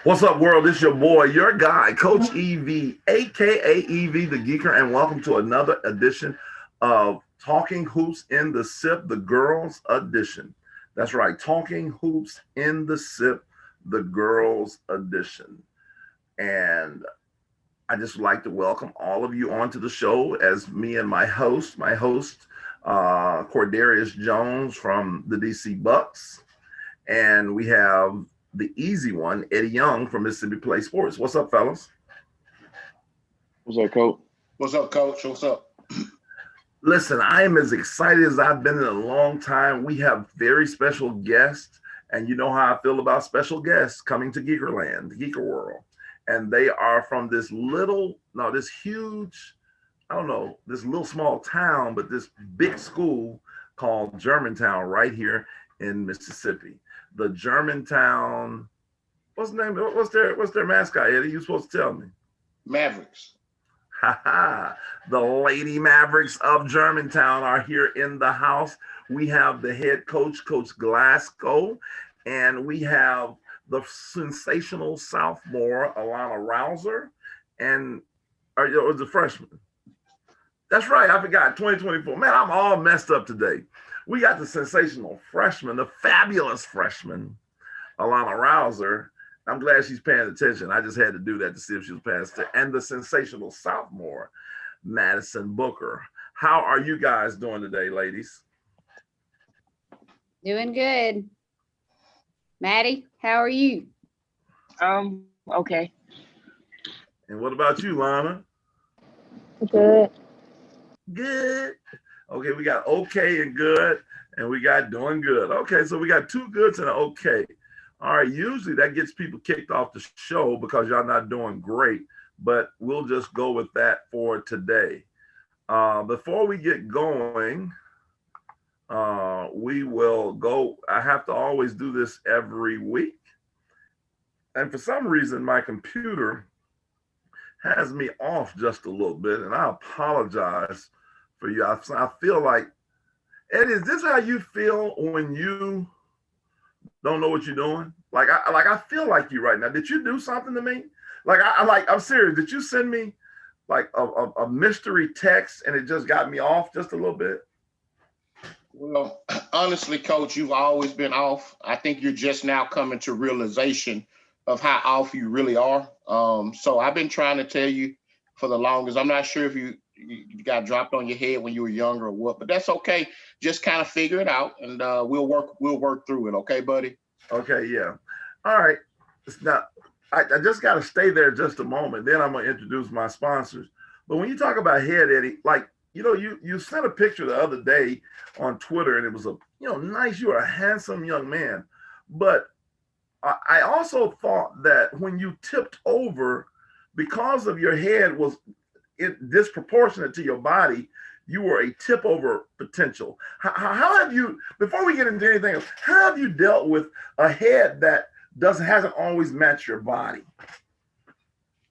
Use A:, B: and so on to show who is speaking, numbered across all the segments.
A: What's up, world? It's your boy, your guy, Coach EV, aka EV the Geeker, and welcome to another edition of Talking Hoops in the Sip, the Girls Edition. That's right, Talking Hoops in the Sip, the Girls Edition. And I just would like to welcome all of you onto the show as me and my host, Cordarius Jones from the DC Bucks, and we have the easy one, Eddie Young from Mississippi Play Sports. What's up, fellas?
B: What's up, coach?
C: What's up, Coach? What's up?
A: Listen, I am as excited as I've been in a long time. We have very special guests, and you know how I feel about special guests coming to Geekerland, Geeker World. And they are from this this huge, I don't know, this little small town, but this big school called Germantown right here in Mississippi. The Germantown, what's the name? What's their mascot, Eddie? You supposed to tell me.
C: Mavericks.
A: Ha ha. The Lady Mavericks of Germantown are here in the house. We have the head coach, Coach Glasgow, and we have the sensational sophomore, Alana Rouser, and or the freshman. That's right, I forgot, 2024. Man, I'm all messed up today. We got the sensational freshman, the fabulous freshman, Alana Rouser. I'm glad she's paying attention. I just had to do that to see if she was paying attention. And the sensational sophomore, Madison Booker. How are you guys doing today, ladies?
D: Doing good. Maddie, how are you?
E: Okay.
A: And what about you, Lana?
E: Good.
A: Good. Okay, we got okay and good, and we got doing good. Okay, so we got two goods and an okay. All right, usually that gets people kicked off the show because y'all not doing great, but we'll just go with that for today. Before we get going, we will go. I have to always do this every week. And for some reason, my computer has me off just a little bit, and I apologize for you. I feel like, Eddie, is this how you feel when you don't know what you're doing? I feel like you right now. Did you do something to me? I'm serious. Did you send me like a mystery text and it just got me off just a little bit?
C: Well, honestly, Coach, you've always been off. I think you're just now coming to realization of how off you really are. So I've been trying to tell you for the longest. I'm not sure if you got dropped on your head when you were younger or what, but that's okay. Just kind of figure it out, and we'll work through it. Okay, buddy.
A: Okay, yeah. All right. It's not. I just got to stay there just a moment. Then I'm gonna introduce my sponsors. But when you talk about head, Eddie, you sent a picture the other day on Twitter, and it was nice. You are a handsome young man, but I also thought that when you tipped over, because of your head was disproportionate to your body, you were a tip over potential. How have you, before we get into anything else, how have you dealt with a head that hasn't always matched your body?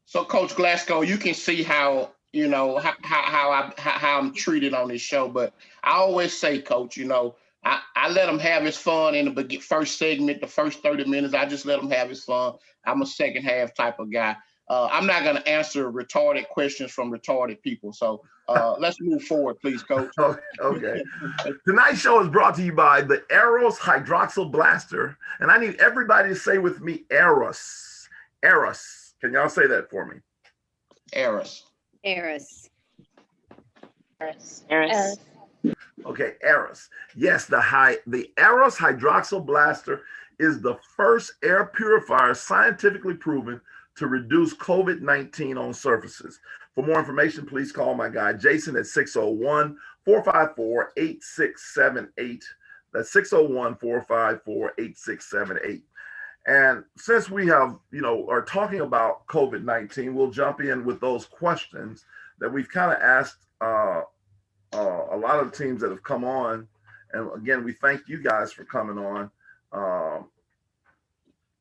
C: So, Coach Glasgow, you can see how how I'm treated on this show. But I always say, Coach, I let him have his fun in the first segment, the first 30 minutes. I just let him have his fun. I'm a second half type of guy. I'm not going to answer retarded questions from retarded people. So let's move forward, please, Coach.
A: Okay. Tonight's show is brought to you by the Eros Hydroxyl Blaster. And I need everybody to say with me, Eros. Eros. Can y'all say that for me?
C: Eros.
D: Eris.
E: Eris.
A: Okay, Eros. Yes, the Eros Hydroxyl Blaster is the first air purifier scientifically proven to reduce COVID-19 on surfaces. For more information, please call my guy Jason at 601-454-8678. That's 601-454-8678. And since we have, are talking about COVID-19, we'll jump in with those questions that we've kind of asked a lot of the teams that have come on. And again, we thank you guys for coming on.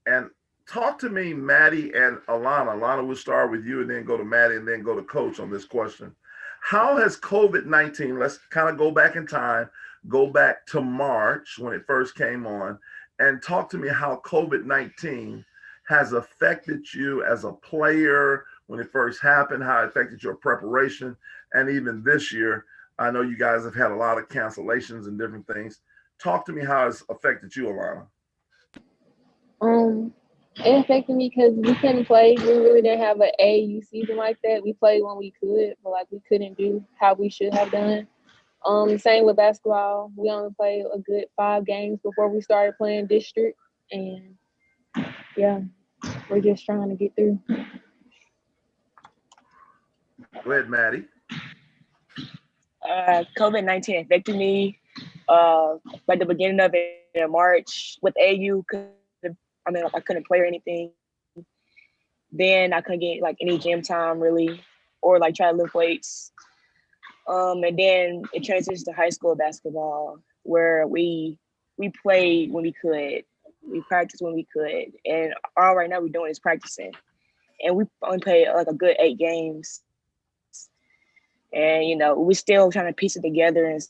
A: And talk to me, Maddie and Alana. Alana, we'll start with you and then go to Maddie and then go to Coach on this question. How has COVID-19, let's kind of go back in time, go back to March when it first came on, and talk to me how COVID-19 has affected you as a player when it first happened, how it affected your preparation, and even this year. I know you guys have had a lot of cancellations and different things. Talk to me how it's affected you, Alana.
E: Um, it affected me because we couldn't play. We really didn't have an AAU season like that. We played when we could, but like we couldn't do how we should have done. Same with basketball. We only played a good 5 games before we started playing district, and yeah, we're just trying to get through.
A: Go ahead, Maddie.
F: COVID-19 affected me like the beginning of it in March with AU. I couldn't play or anything. Then I couldn't get like any gym time really, or like try to lift weights. And then it transitioned to high school basketball where we played when we could, we practiced when we could, and all right now we're doing is practicing. And we only played like a good 8 games, and we're still trying to piece it together and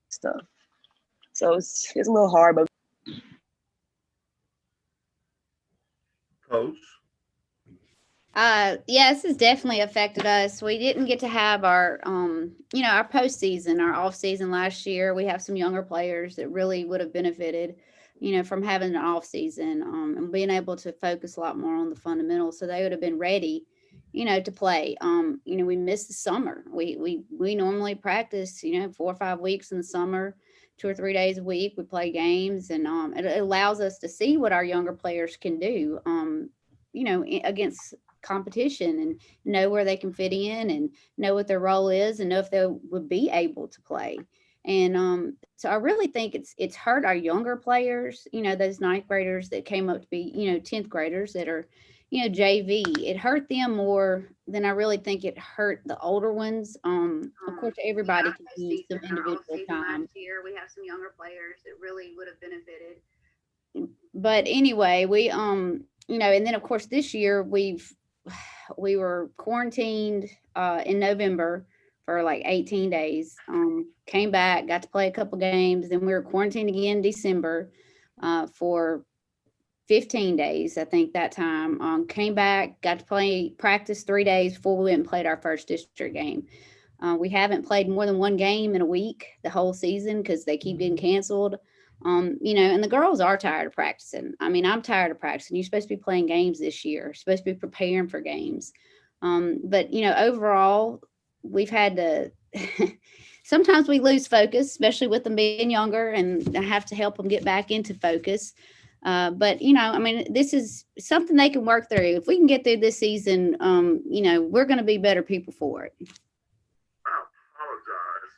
F: stuff. So it's a little hard, but
A: Coach.
D: Yes, it's definitely affected us. We didn't get to have our, our postseason, our off season last year. We have some younger players that really would have benefited, from having an off season, and being able to focus a lot more on the fundamentals. So they would have been ready, to play. We missed the summer. We normally practice, 4 or 5 weeks in the summer, 2 or 3 days a week. We play games, and it allows us to see what our younger players can do, against competition, and know where they can fit in, and know what their role is, and know if they would be able to play. And so I really think it's hurt our younger players, those ninth graders that came up to be, 10th graders that are, JV. It hurt them more than I really think it hurt the older ones. Of course, everybody can use some individual time. Last year, we have some younger players that really would have benefited. But anyway, and then of course this year we were quarantined in November for like 18 days. Came back, got to play a couple games, then we were quarantined again in December for 15 days, I think that time. Came back, got to practice 3 days before we went and played our first district game. We haven't played more than 1 game in a week the whole season because they keep getting canceled. And the girls are tired of practicing. I mean, I'm tired of practicing. You're supposed to be playing games this year, you're supposed to be preparing for games. But overall, we've had to, sometimes we lose focus, especially with them being younger, and I have to help them get back into focus. But this is something they can work through. If we can get through this season, we're going to be better people for it.
A: I apologize,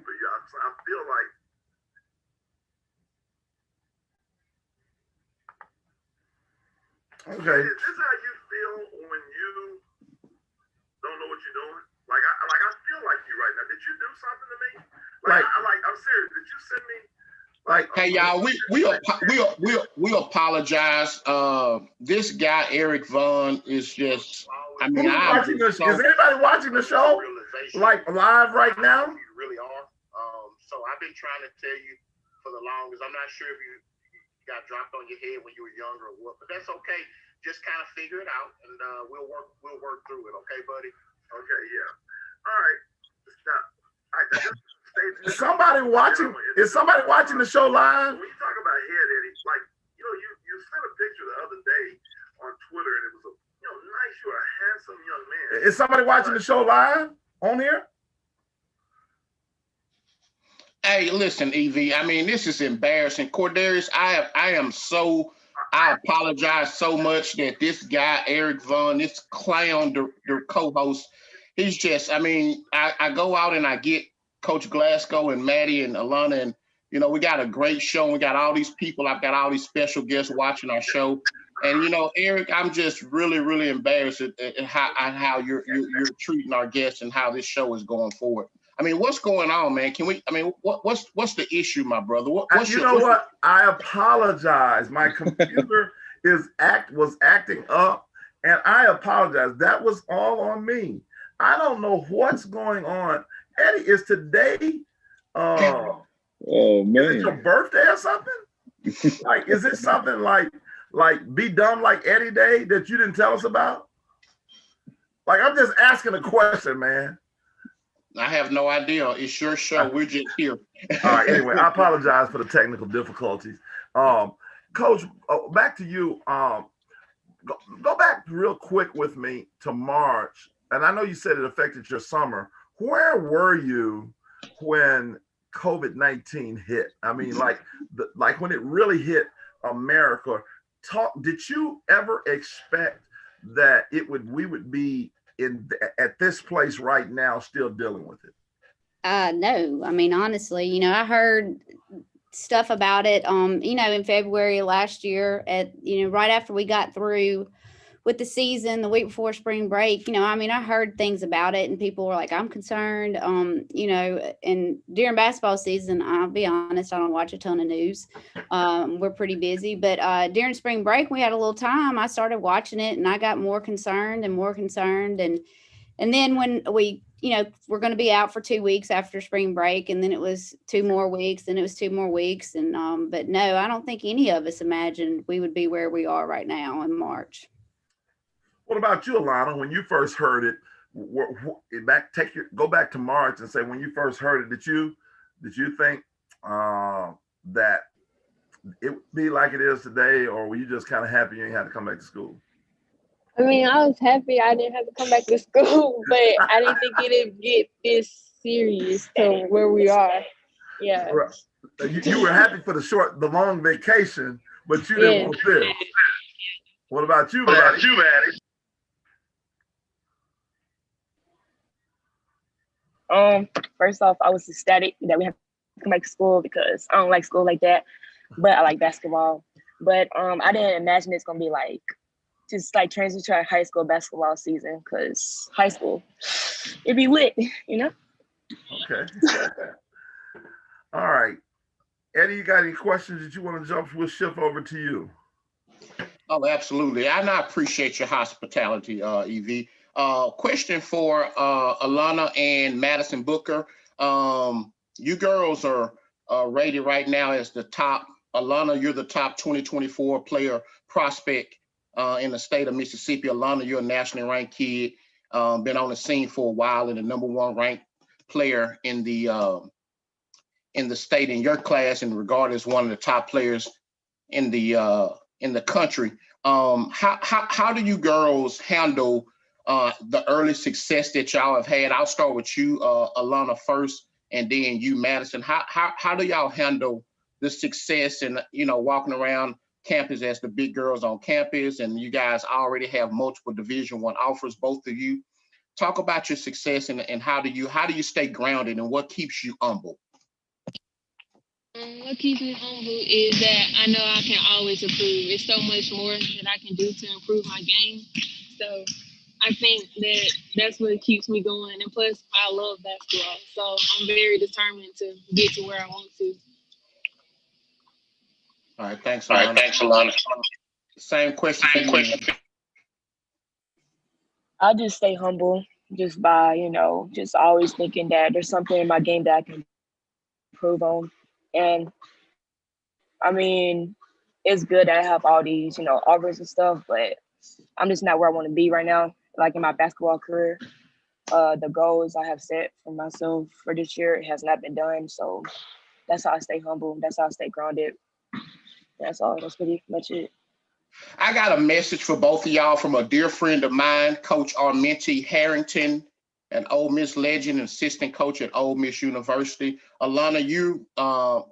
A: but yeah, I feel like okay. Is this how you feel when you don't know what you're doing? Like I feel like you right now. Did you do something to me? I'm serious. Did you send me?
C: Hey y'all, we apologize. This guy Eric Vaughn is just. I mean,
A: is anybody watching the show like live right now?
C: You really are. So I've been trying to tell you for the longest. I'm not sure if you got dropped on your head when you were younger or what, but that's okay. Just kind of figure it out, and we'll work through it. Okay, buddy. Okay, yeah. All right. Is somebody watching the show live? When you talk about head, Eddie, like you sent a picture the other day on Twitter, and it was nice. You're a handsome young man.
A: Is somebody watching the show live on here?
C: Hey, listen, Evie. I mean, this is embarrassing, Cordarius. I apologize so much that this guy Eric Vaughn, this clown, the co-host, he's just. I mean, I go out and I get Coach Glasgow and Maddie and Alana, and we got a great show. We got all these people. I've got all these special guests watching our show, and Eric, I'm just really, really embarrassed at how you're treating our guests and how this show is going forward. I mean, what's going on, man? Can we? I mean, what's the issue, my brother?
A: I apologize. My computer was acting up, and I apologize. That was all on me. I don't know what's going on. Eddie, is today?
B: Oh man,
A: is it your birthday or something? Like, is it something like like be dumb like Eddie Day that you didn't tell us about? Like I'm just asking a question, man.
C: I have no idea. It's your show. We're just here.
A: All right. Anyway, I apologize for the technical difficulties. Um, Coach, back to you. Go back real quick with me to March, and I know you said it affected your summer. Where were you when COVID-19 hit? I mean, like when it really hit America. Did you ever expect that we would be at this place right now, still dealing with it?
D: No, I mean, honestly, I heard stuff about it, in February of last year right after we got through with the season, the week before spring break. I mean, I heard things about it and people were like, I'm concerned, and during basketball season, I'll be honest, I don't watch a ton of news. We're pretty busy, but during spring break, we had a little time. I started watching it and I got more concerned and more concerned. And then when we're going to be out for 2 weeks after spring break, and then it was 2 more weeks, and it was 2 more weeks. And, but no, I don't think any of us imagined we would be where we are right now in March.
A: What about you, Alana? When you first heard it, go back to March and say when you first heard it, did you think that it would be like it is today, or were you just kind of happy you ain't had to come back to school?
E: I mean, I was happy I didn't have to come back to school, but I didn't think it'd get this serious to where we are. Yeah.
A: You were happy for the long vacation, but you didn't want this. What about you, Maddie?
F: First off, I was ecstatic that we have to come back to school because I don't like school like that, but I like basketball. But I didn't imagine it's gonna be like just like transition to a high school basketball season, because high school, it'd be lit,
A: Okay. All right. Eddie, you got any questions that you want to jump? We'll shift over to you.
C: Oh, absolutely. And I appreciate your hospitality, EV. Question for Alana and Madison Booker. You girls are rated right now as the top. Alana, you're the top 2024 player prospect in the state of Mississippi. Alana, you're a nationally ranked kid, been on the scene for a while, and the number 1 ranked player in the state in your class, and regarded as one of the top players in the country. How do you girls handle the early success that y'all have had? I'll start with you, Alana, first, and then you, Madison. How do y'all handle the success and walking around campus as the big girls on campus, and you guys already have multiple Division I offers, both of you? Talk about your success and how do you stay grounded, and what keeps you humble?
G: What keeps me humble is that I know I can always improve. It's so much more that I can do to improve my game. So I think that's what keeps me going. And plus, I love basketball. So I'm very determined to get to where I want to.
C: All right, thanks, Alana. Same question for you.
F: I'll just stay humble just by, just always thinking that there's something in my game that I can improve on. And I mean, it's good that I have all these, offers and stuff, but I'm just not where I want to be right now, like in my basketball career. The goals I have set for myself for this year has not been done. So that's how I stay humble. That's how I stay grounded. That's all. That's pretty much it.
C: I got a message for both of y'all from a dear friend of mine, Coach Armenti Harrington, an Ole Miss legend, assistant coach at Ole Miss University. Alana,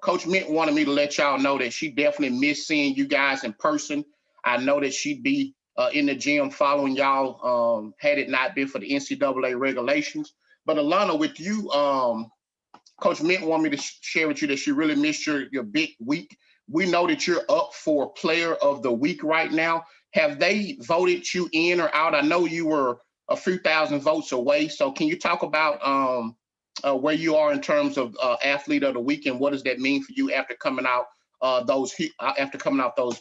C: Coach Mint wanted me to let y'all know that she definitely missed seeing you guys in person. I know that she'd be in the gym following y'all had it not been for the NCAA regulations. But Alana, with you, Coach Mint wanted me to share with you that she really missed your big week. We know that you're up for Player of the Week right now. Have they voted you in or out? I know you were a few thousand votes away. So can you talk about where you are in terms of Athlete of the Week, and what does that mean for you after coming out those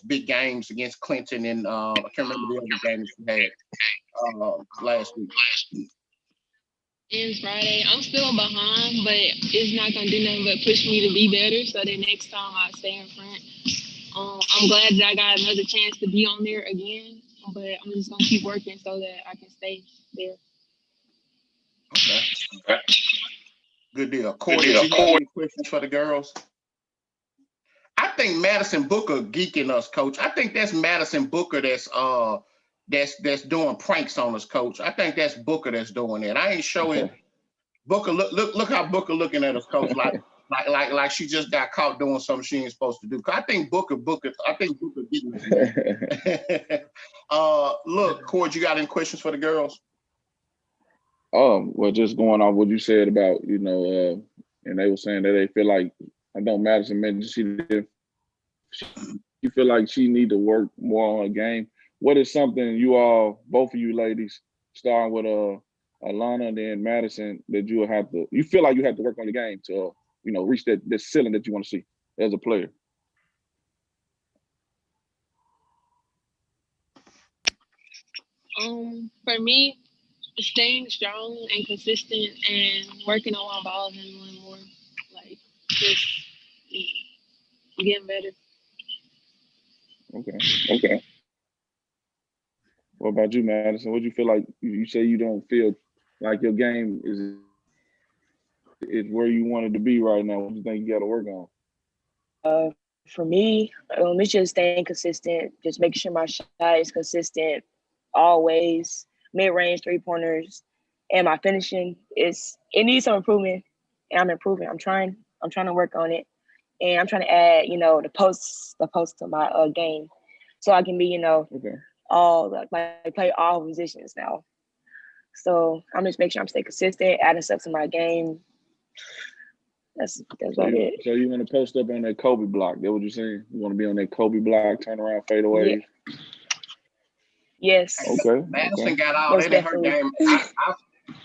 C: big games against Clinton and I can't remember the other games you had last week?
G: It's Friday. I'm still behind, but it's not gonna do nothing but push me to be better. So the next time I stay in front. I'm glad that I got another chance to be on there again, but I'm just gonna keep working so that I can stay there.
C: Okay. Good deal. Corey, did you have any questions for the girls? I think Madison Booker geeking us, coach. I think that's Madison Booker that's doing pranks on us, coach. I think that's Booker that's doing that. I ain't showing Booker. Look how Booker looking at us, coach. Like she just got caught doing something she ain't supposed to do. I think Booker. I think Booker getting us. Look, Corey, you got any questions for the girls?
B: Well, just going off what you said about, and they were saying that they feel like I know Madison mentioned she feel like she need to work more on her game. What is something you all, both of you ladies, starting with Alana and then Madison, that you feel like you have to work on the game to reach that ceiling that you want to see as a player?
G: For me, staying strong and consistent and working on my balls and doing more, like just getting better.
B: Okay.
C: Okay.
B: What about you, Madison? What do you feel like? You say you don't feel like your game is where you wanted to be right now. What do you think you got to work on?
F: For me, it's just staying consistent, just making sure my shot is consistent always, mid-range 3-pointers, and my finishing it needs some improvement, and I'm improving. I'm trying to work on it, and I'm trying to add, the posts to my game, so I can be,
B: Okay.
F: all play all positions now. So I'm just making sure I'm staying consistent, adding stuff to my game. That's about it.
B: So you want to post up on that Kobe block? That what you're saying? You want to be on that Kobe block, turn around, fade away?
F: Yeah. Yes.
B: Okay.
C: Madison got all that in her game.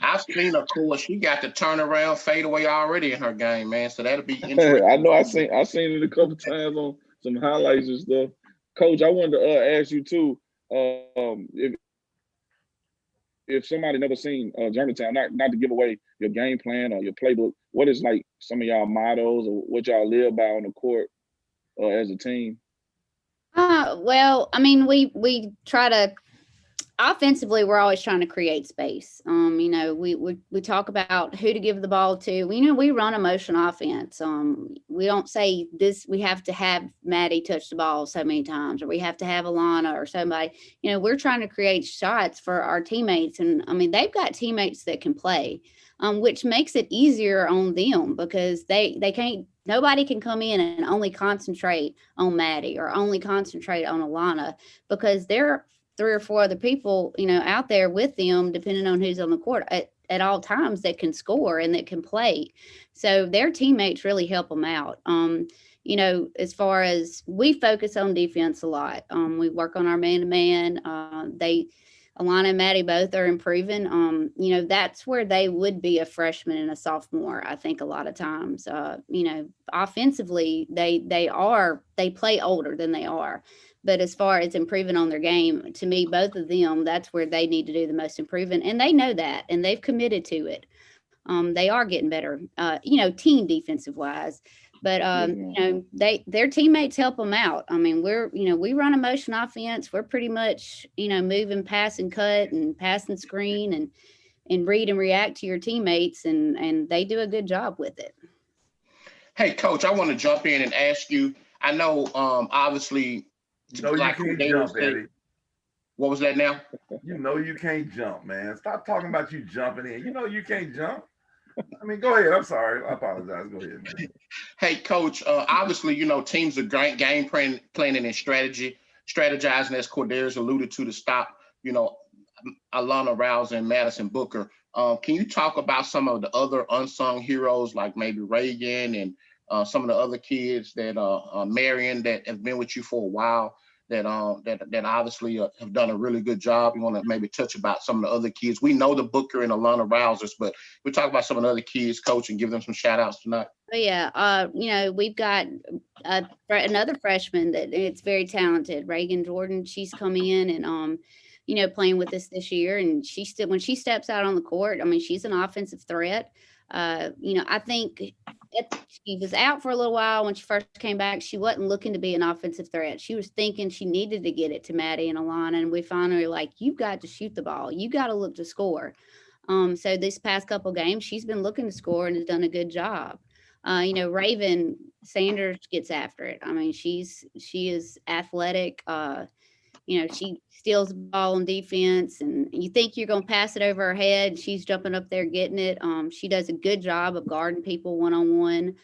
C: I've seen her, course. She got the turnaround fade away already in her game, man. So that'll be interesting.
B: I know. I seen it a couple times on some highlights and stuff. Coach, I wanted to ask you too. If somebody never seen Germantown, not to give away your game plan or your playbook, what is like some of y'all mottos or what y'all live by on the court as a team?
D: Well, I mean, we try to offensively, we're always trying to create space. We talk about who to give the ball to. We run a motion offense. We don't say this. We have to have Maddie touch the ball so many times, or we have to have Alana or somebody. We're trying to create shots for our teammates, and I mean they've got teammates that can play, which makes it easier on them because they can't. Nobody can come in and only concentrate on Maddie or only concentrate on Alana because they're 3 or 4 other people, out there with them, depending on who's on the court at all times that can score and that can play. So their teammates really help them out. As far as we focus on defense a lot, we work on our man-to-man. Alana and Maddie both are improving. That's where they would be a freshman and a sophomore. I think a lot of times, offensively, they play older than they are. But as far as improving on their game, to me, both of them, that's where they need to do the most improving. And they know that, and they've committed to it. They are getting better, team defensive wise. But their teammates help them out. I mean, we run a motion offense. We're pretty much, moving, pass and cut and pass and screen and read and react to your teammates, and they do a good job with it.
C: Hey, Coach, I want to jump in and ask you. I know, obviously,
A: you can't jump, Eddie.
C: What was that now?
A: You can't jump, man. Stop talking about you jumping in. You can't jump. I mean, go ahead. I'm sorry. I apologize. Go ahead, man.
C: Hey, Coach, obviously, teams are great game planning and strategizing, as Cordera's alluded to stop, Alana Rouse and Madison Booker. Can you talk about some of the other unsung heroes, like maybe Reagan and some of the other kids that Marion that have been with you for a while that obviously have done a really good job? You want to maybe touch about some of the other kids? We know the Booker and Alana Rousers, but we talk about some of the other kids, Coach, and give them some shout outs tonight.
D: Oh, yeah. We've got another freshman that it's very talented, Reagan Jordan. She's come in and playing with us this year, and when she steps out on the court, I mean, she's an offensive threat. I think she was out for a little while when she first came back. She wasn't looking to be an offensive threat. She was thinking she needed to get it to Maddie and Alana, and we finally were like, "You got to shoot the ball. You got to look to score." So this past couple games, she's been looking to score and has done a good job. Raven Sanders gets after it. I mean, she is athletic. She steals the ball on defense, and you think you're going to pass it over her head. She's jumping up there getting it. She does a good job of guarding people one on one.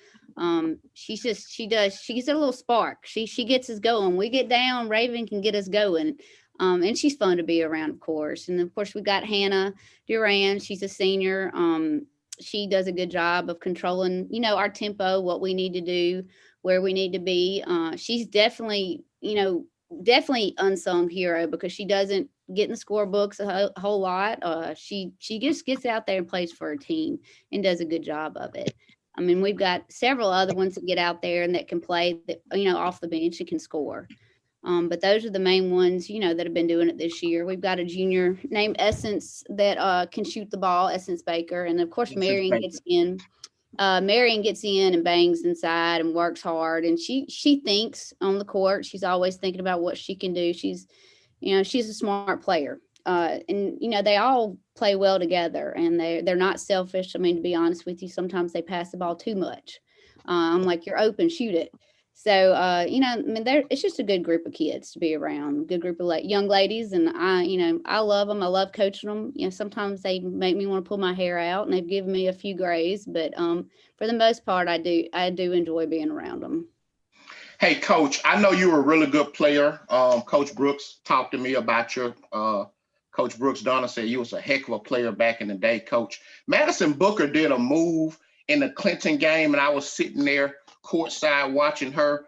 D: She gets a little spark. She gets us going. We get down, Raven can get us going. And she's fun to be around, of course. And of course, we got Hannah Duran. She's a senior. She does a good job of controlling, our tempo, what we need to do, where we need to be. She's definitely unsung hero because she doesn't get in the scorebooks a whole lot. She just gets out there and plays for her team and does a good job of it. I mean, we've got several other ones that get out there and that can play that, off the bench and can score. But those are the main ones, that have been doing it this year. We've got a junior named Essence that can shoot the ball, Essence Baker. And of course, Marion gets in. Marion gets in and bangs inside and works hard. And she thinks on the court. She's always thinking about what she can do. She's a smart player. And they all play well together, and they're not selfish. I mean, to be honest with you, sometimes they pass the ball too much. I'm like, you're open, shoot it. So, I mean, it's just a good group of kids to be around, good group of young ladies. And I love them. I love coaching them. Sometimes they make me want to pull my hair out, and they've given me a few grays, but for the most part, I do enjoy being around them.
C: Hey, Coach, I know you're a really good player. Coach Brooks talked to me about your Coach Brooks Donna said you was a heck of a player back in the day, Coach. Madison Booker did a move in the Clinton game, and I was sitting there courtside watching her.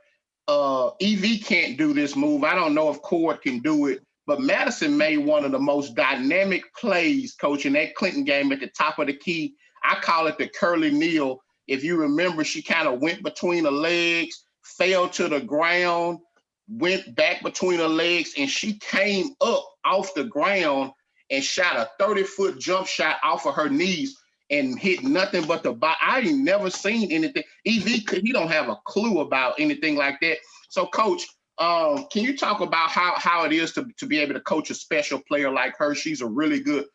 C: EV can't do this move. I don't know if Cord can do it, but Madison made one of the most dynamic plays, Coach, in that Clinton game at the top of the key. I call it the curly kneel. If you remember, she kind of went between her legs, fell to the ground, went back between her legs, and she came up off the ground and shot a 30-foot jump shot off of her knees and hit nothing but the bottom. I ain't never seen anything. EV, he don't have a clue about anything like that. So, Coach, can you talk about how it is to be able to coach a special player like her? She's a really good,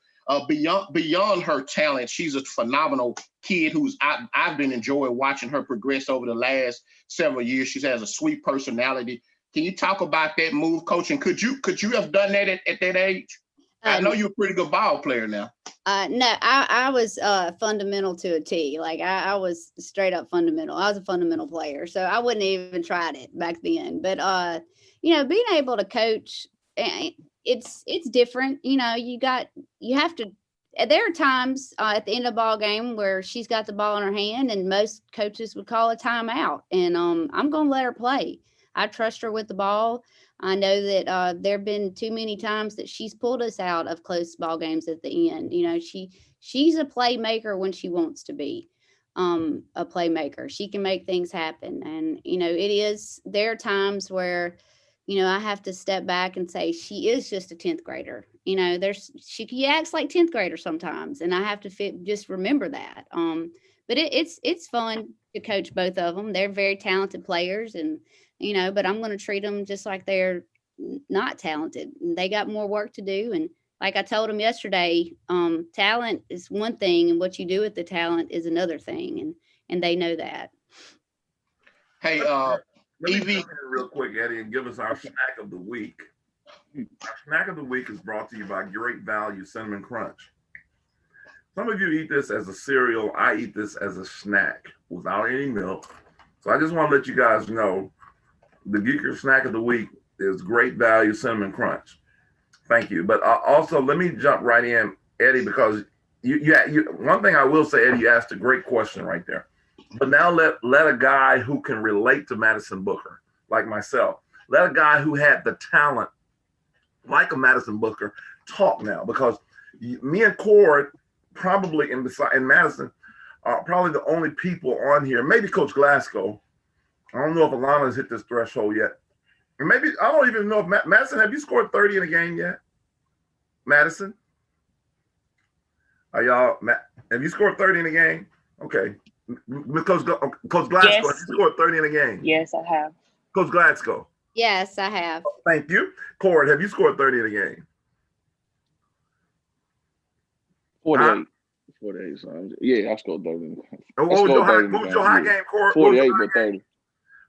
C: beyond her talent, she's a phenomenal kid who's I've been enjoying watching her progress over the last several years. She has a sweet personality. Can you talk about that move, Coach? And could you have done that at that age? I know you're a pretty good ball player now.
D: No, I was fundamental to a T. Like I was straight up fundamental. I was a fundamental player, so I wouldn't even tried it back then. But being able to coach, it's different. You have to. There are times at the end of the ball game where she's got the ball in her hand, and most coaches would call a timeout, and I'm going to let her play. I trust her with the ball. I know that there have been too many times that she's pulled us out of close ball games at the end. She's a playmaker when she wants to be a playmaker. She can make things happen. And, there are times where, I have to step back and say, she is just a 10th grader. She acts like 10th grader sometimes. And I have to just remember that. But it's fun to coach both of them. They're very talented players, and but I'm going to treat them just like they're not talented. They got more work to do. And like I told them yesterday, talent is one thing, and what you do with the talent is another thing. And they know that.
C: Hey,
A: let me come in real quick, Eddie, and give us our snack of the week. Our snack of the week is brought to you by Great Value Cinnamon Crunch. Some of you eat this as a cereal. I eat this as a snack without any milk. So I just want to let you guys know the Geeker snack of the week is Great Value Cinnamon Crunch. Thank you. But also, let me jump right in, Eddie, because you one thing I will say, Eddie, you asked a great question right there. But now let a guy who can relate to Madison Booker, like myself, let a guy who had the talent like a Madison Booker talk now, because me and Cord probably in Madison are probably the only people on here, maybe Coach Glasgow. I don't know if Alana's hit this threshold yet. And maybe, I don't even know if Madison, have you scored 30 in a game yet? Madison? Have you scored 30 in a game? Okay. Coach Glasgow, have
F: Yes.
A: you scored 30 in a game?
F: Yes, I have.
A: Coach Glasgow.
D: Yes, I have.
A: Thank you. Cord, have you scored 30 in a game?
B: 48. 48. So yeah, I scored 30.
A: What
B: I
A: was your
B: scored
A: high,
B: 30 in the
A: what was your
B: game.
A: high
B: Yeah.
A: game, Cord?
B: 48, but 30.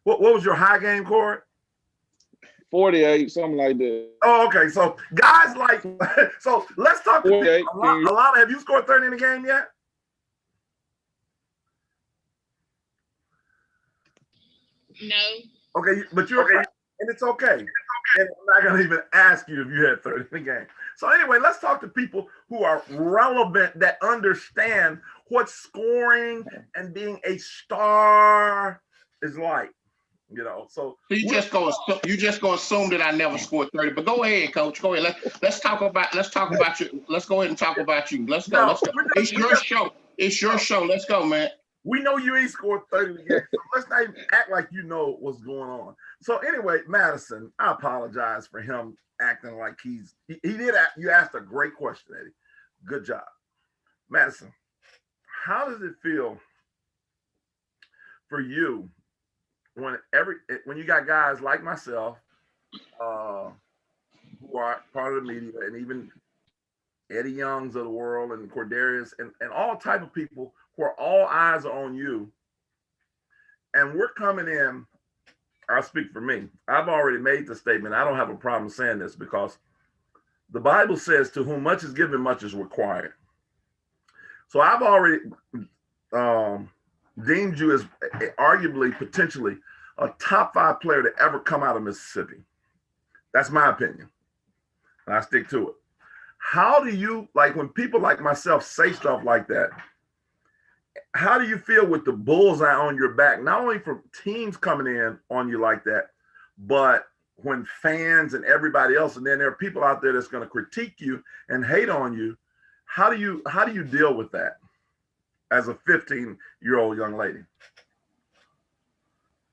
A: What was your high game, Cord?
B: 48, something like that.
A: Oh, okay. So guys like, so let's talk to people.
B: 48.
A: Alana, have you scored 30 in a game yet?
G: No.
A: Okay, but you're okay, and it's okay. And I'm not gonna even ask you if you had 30 in a game. So anyway, let's talk to people who are relevant that understand what scoring and being a star is like. You know, so
C: you just gonna assume that I never scored 30. But go ahead, coach. Go ahead. Let's talk about you. Let's go ahead and talk about you. Let's go. Let's go. It's your show. It's your show. Let's go, man.
A: We know you ain't scored 30 in the game, so let's not even act like you know what's going on. So anyway, Madison, I apologize for him acting like he did. You asked a great question, Eddie. Good job, Madison. How does it feel for you when you got guys like myself who are part of the media, and even Eddie Youngs of the world and Cordarius and all type of people where all eyes are on you, and we're coming in. I'll speak for me. I've already made the statement. I don't have a problem saying this because the Bible says, to whom much is given, much is required. So I've already deemed you as arguably, potentially, a top 5 player to ever come out of Mississippi. That's my opinion, and I stick to it. How do you, like, when people like myself say stuff like that, how do you feel with the bullseye on your back, not only from teams coming in on you like that, but when fans and everybody else, and then there are people out there that's going to critique you and hate on you? How do you deal with that as a 15-year-old young lady?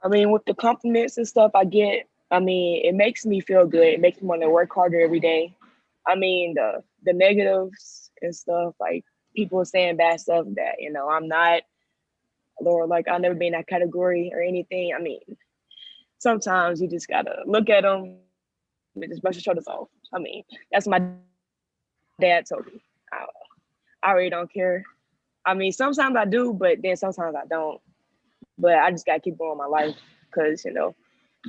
F: I mean, with the compliments and stuff I get, I mean, it makes me feel good. It makes me want to work harder every day. I mean, the negatives and stuff, like people saying bad stuff that, you know, I'm not, or like I'll never be in that category or anything. I mean, sometimes you just gotta look at them and just brush your shoulders off. I mean, that's what my dad told me. I really don't care. I mean, sometimes I do, but then sometimes I don't. But I just gotta keep going my life because, you know,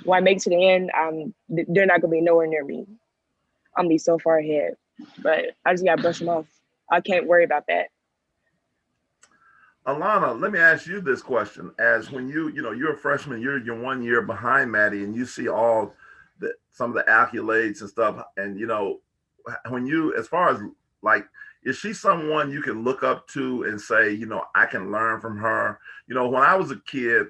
F: when I make it to the end, they're not gonna be nowhere near me. I'm gonna be so far ahead. But I just gotta brush them off. I can't worry about that.
A: Alana, let me ask you this question. As when you're a freshman, you're 1 year behind Maddie, and you see all some of the accolades and stuff, and when you, as far as like, is she someone you can look up to and say, I can learn from her? When I was a kid,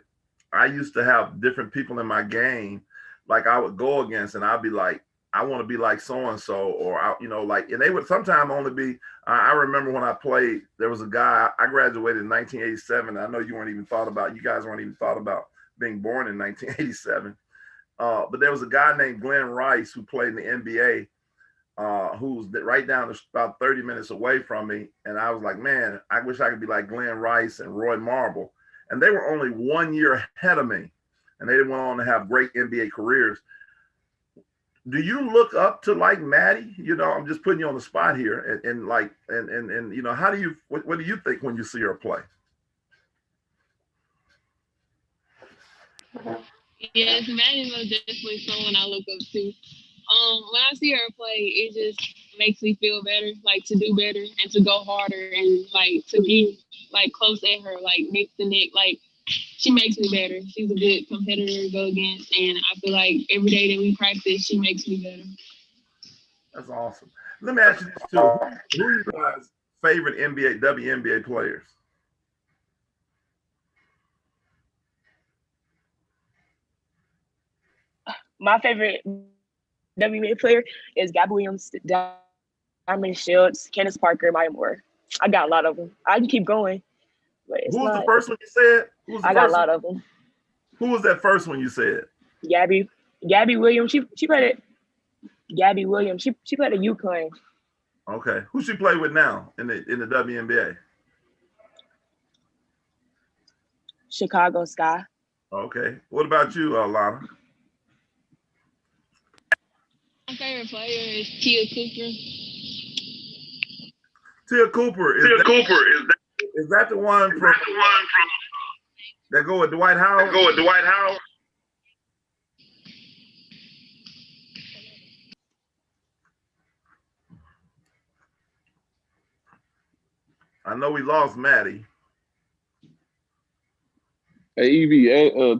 A: I used to have different people in my game, like I would go against, and I'd be like, I want to be like so-and-so, or, and they would sometimes only be, I remember when I played, there was a guy, I graduated in 1987. I know you guys weren't even thought about being born in 1987. But there was a guy named Glenn Rice who played in the NBA, who's right down about 30 minutes away from me. And I was like, man, I wish I could be like Glenn Rice and Roy Marble. And they were only 1 year ahead of me, and they went on to have great NBA careers. Do you look up to like Maddie? I'm just putting you on the spot here, and how do you, what do you think when you see her play?
G: Yes, Maddie was definitely someone I look up to. When I see her play, it just makes me feel better, like to do better and to go harder and like to be like close at her, like neck to neck. Like she makes me better. She's a good competitor to go against, and I feel like every day that we practice, she makes me better.
A: That's awesome. Let me ask you this too: who are you guys' favorite WNBA players?
F: My favorite WNBA player is Gabby Williams, Diamond Shields, Candace Parker, Maya Moore. I got a lot of them. I can keep going, but it's
A: Who was
F: not.
A: the first one you said?
F: I got a lot of them.
A: Who was that first one you said?
F: Gabby Williams. She played at Gabby Williams. She played at UConn.
A: Okay, who she play with now in the WNBA?
F: Chicago Sky.
A: Okay. What about you, Lana?
G: My favorite player is Tia Cooper.
A: Tia Cooper
B: Tia Cooper
A: is that the one from that go with Dwight Howard?
B: Dwight Howard.
A: I know we lost Maddie.
B: Hey Evie,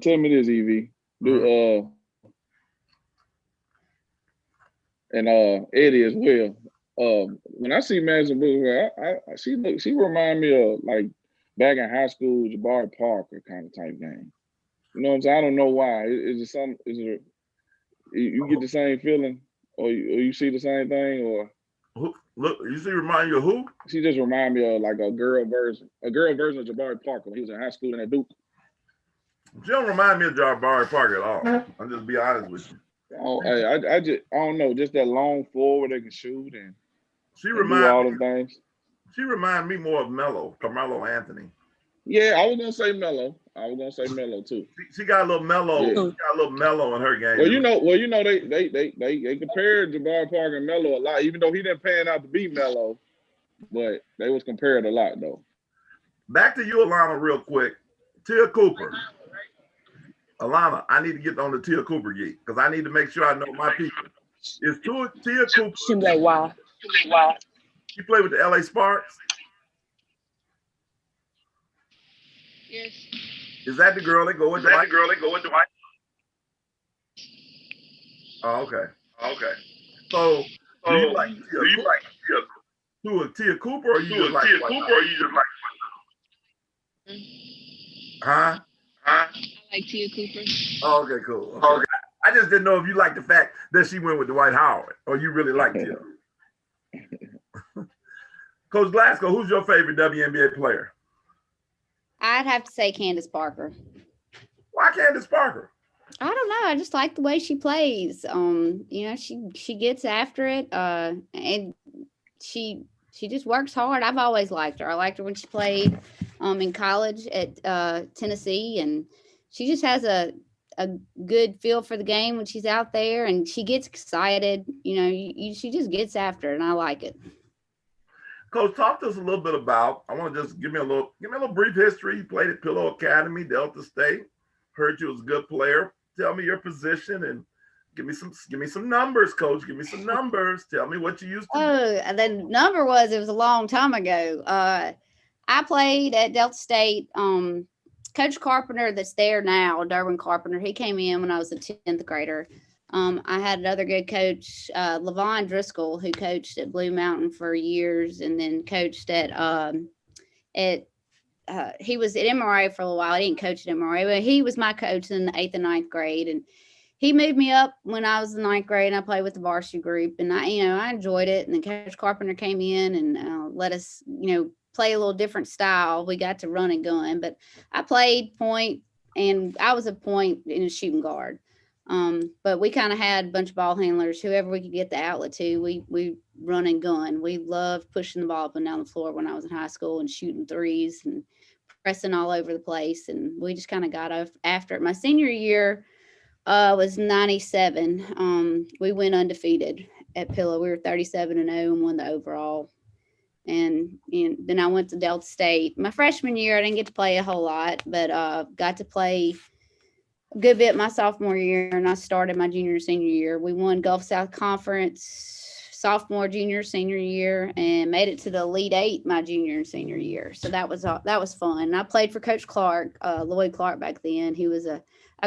B: tell me this, Evie. Do and Eddie as well. When I see Madison Booth, she remind me of like back in high school, Jabari Parker kind of type game. You know what I'm saying? I don't know why. Is it some? Is it you get the same feeling, or you see the same thing, or
A: look? You see, remind you of who?
B: She just remind me of like a girl version of Jabari Parker when he was in high school and at Duke.
A: She don't remind me of Jabari Parker at all. I'll just be honest with you.
B: Oh, I don't know, just that long forward that can shoot and do all the things.
A: She remind me more of Carmelo Anthony.
B: Yeah, I was gonna say Melo. Too.
A: She got a little mellow. Yeah. She got a little mellow in her game.
B: Well, you know, they compared Jabari Parker and Melo a lot, even though he didn't pan out to be Melo, but they was compared a lot though.
A: Back to you, Alana, real quick. Tia Cooper. Alana, I need to get on the Tia Cooper gate because I need to make sure I know my people. Is Tia Cooper?
F: Seems like wow.
A: She played with the LA Sparks.
G: Yes.
A: Is that the girl that go with Dwight? Oh, okay. So, do you like Tia Cooper, or you just like Huh?
G: I like Tia Cooper.
A: Oh, okay, cool. Okay. I just didn't know if you liked the fact that she went with Dwight Howard, or you really liked Tia. Coach Glasgow, who's your favorite WNBA player?
D: I'd have to say Candace Parker.
A: Why Candace Parker?
D: I don't know. I just like the way she plays. You know, she gets after it. And she just works hard. I've always liked her. I liked her when she played in college at Tennessee, and she just has a good feel for the game when she's out there, and she gets excited. You know, she just gets after it, and I like it.
A: Coach, talk to us a little bit about. I want to just give me a little brief history. You played at Pillow Academy, Delta State. Heard you was a good player. Tell me your position and give me some numbers, Coach. Give me some numbers. Tell me what you used to do.
D: Oh, the number was, it was a long time ago. I played at Delta State. Coach Carpenter that's there now, Derwin Carpenter, he came in when I was a 10th grader. I had another good coach, LaVon Driscoll, who coached at Blue Mountain for years and then coached at he was at MRA for a while. He didn't coach at MRA, but he was my coach in the 8th and 9th grade. And he moved me up when I was in 9th grade, and I played with the varsity group. And I enjoyed it. And then Coach Carpenter came in and let us, play a little different style. We got to run and gun, but I played point, and I was a point and a shooting guard. But we kind of had a bunch of ball handlers, whoever we could get the outlet to, we run and gun. We loved pushing the ball up and down the floor when I was in high school and shooting threes and pressing all over the place. And we just kind of got after it. My senior year was 97. We went undefeated at Pillow. We were 37-0 and won the overall. And then I went to Delta State. My freshman year, I didn't get to play a whole lot, but got to play a good bit my sophomore year, and I started my junior and senior year. We won Gulf South Conference sophomore, junior, senior year, and made it to the Elite Eight my junior and senior year. So that was fun. And I played for Coach Clark, Lloyd Clark back then. He was a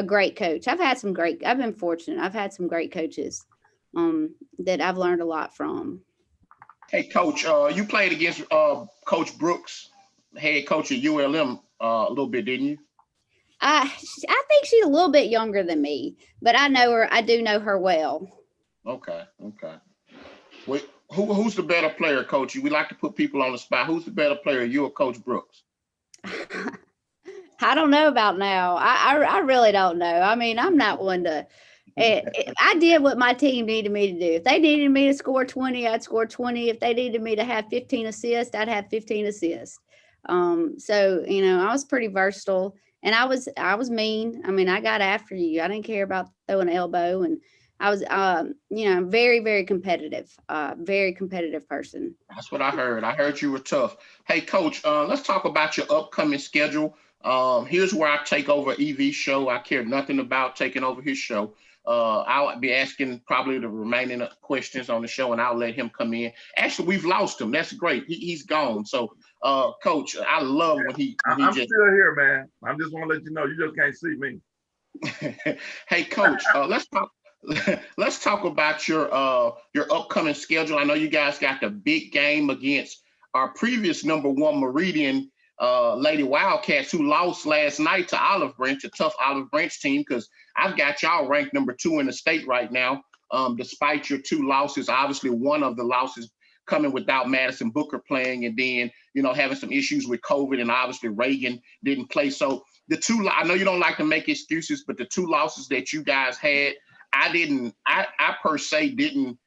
D: great coach. I've been fortunate. I've had some great coaches that I've learned a lot from.
C: Hey, Coach, you played against Coach Brooks, head coach at ULM, a little bit, didn't you?
D: I think she's a little bit younger than me, but I know her. I do know her well.
C: Okay. Wait, who's the better player, Coach? We like to put people on the spot. Who's the better player, you or Coach Brooks?
D: I don't know about now. I really don't know. I mean, I'm not one to. I did what my team needed me to do. If they needed me to score 20, I'd score 20. If they needed me to have 15 assists, I'd have 15 assists. So, I was pretty versatile. And I was mean. I mean, I got after you. I didn't care about throwing an elbow, and I was, very, very competitive person.
C: That's what I heard. I heard you were tough. Hey, Coach, let's talk about your upcoming schedule. Here's where I take over EV's show. I care nothing about taking over his show. I'll be asking probably the remaining questions on the show, and I'll let him come in. Actually, we've lost him. That's great. He's gone. So, Coach, I love when he
A: I'm
C: just.
A: still here, man. I'm just want to let you know you just can't see me.
C: Hey, Coach, let's talk. Let's talk about your upcoming schedule. I know you guys got the big game against our previous number one Meridian Lady Wildcats, who lost last night to Olive Branch, a tough Olive Branch team. Because I've got y'all ranked number 2 in the state right now, despite your 2 losses. Obviously, one of the losses coming without Madison Booker playing, and then having some issues with COVID, and obviously Reagan didn't play. So the 2, I know you don't like to make excuses, but the 2 losses that you guys had, I per se didn't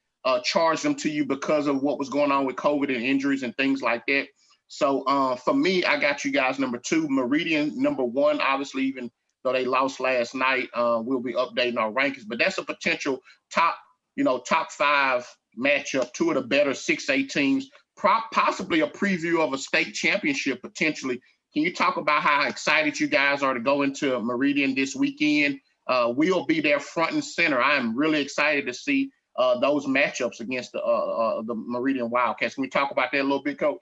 C: charge them to you because of what was going on with COVID and injuries and things like that. So for me, I got you guys number 2, Meridian number 1. Obviously, even though they lost last night, we'll be updating our rankings. But that's a potential top 5 matchup. 2 of the better 6A teams, possibly a preview of a state championship potentially. Can you talk about how excited you guys are to go into Meridian this weekend? We'll be there front and center. I am really excited to see those matchups against the Meridian Wildcats. Can we talk about that a little bit, Coach?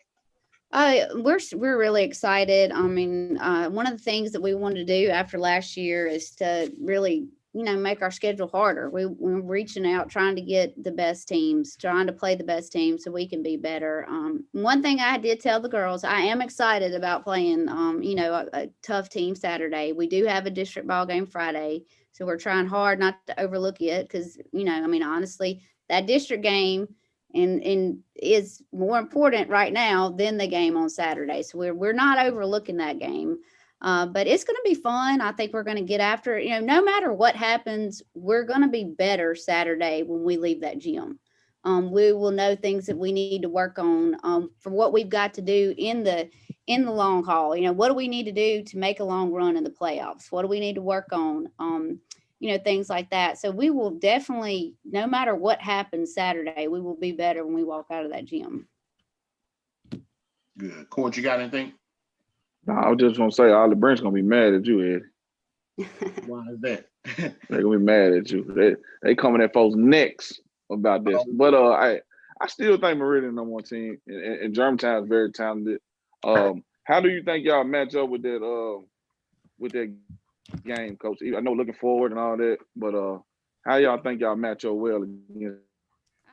D: We're really excited. I mean, one of the things that we wanted to do after last year is to really, make our schedule harder. We're reaching out, trying to get the best teams, trying to play the best teams so we can be better. One thing I did tell the girls, I am excited about playing, a tough team Saturday. We do have a district ball game Friday, so we're trying hard not to overlook it because, honestly, that district game and is more important right now than the game on Saturday. So we're not overlooking that game. But it's going to be fun. I think we're going to get after it. No matter what happens, we're going to be better Saturday when we leave that gym. We will know things that we need to work on for what we've got to do in the long haul. What do we need to do to make a long run in the playoffs? What do we need to work on? Things like that. So we will definitely, no matter what happens Saturday, we will be better when we walk out of that gym.
C: Good. Court, you got anything?
B: No, I was just gonna say Olive Branch gonna be mad at you, Ed.
C: Why is that?
B: They're gonna be mad at you. They coming at folks' necks about this. But I still think Meridian number 1 team, and Germantown is very talented. How do you think y'all match up with that game, Coach? I know looking forward and all that, but how y'all think y'all match up well against?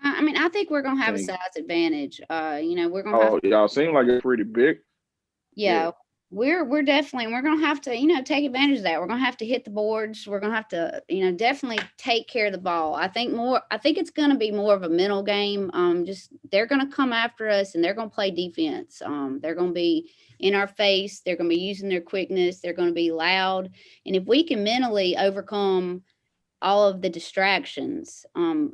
D: I think we're gonna have a size advantage. We're gonna.
B: Y'all seem like it's pretty big.
D: Yeah. We're definitely, we're going to have to, take advantage of that. We're going to have to hit the boards. We're going to have to, definitely take care of the ball. I think it's going to be more of a mental game. They're going to come after us and they're going to play defense. They're going to be in our face. They're going to be using their quickness. They're going to be loud. And if we can mentally overcome all of the distractions,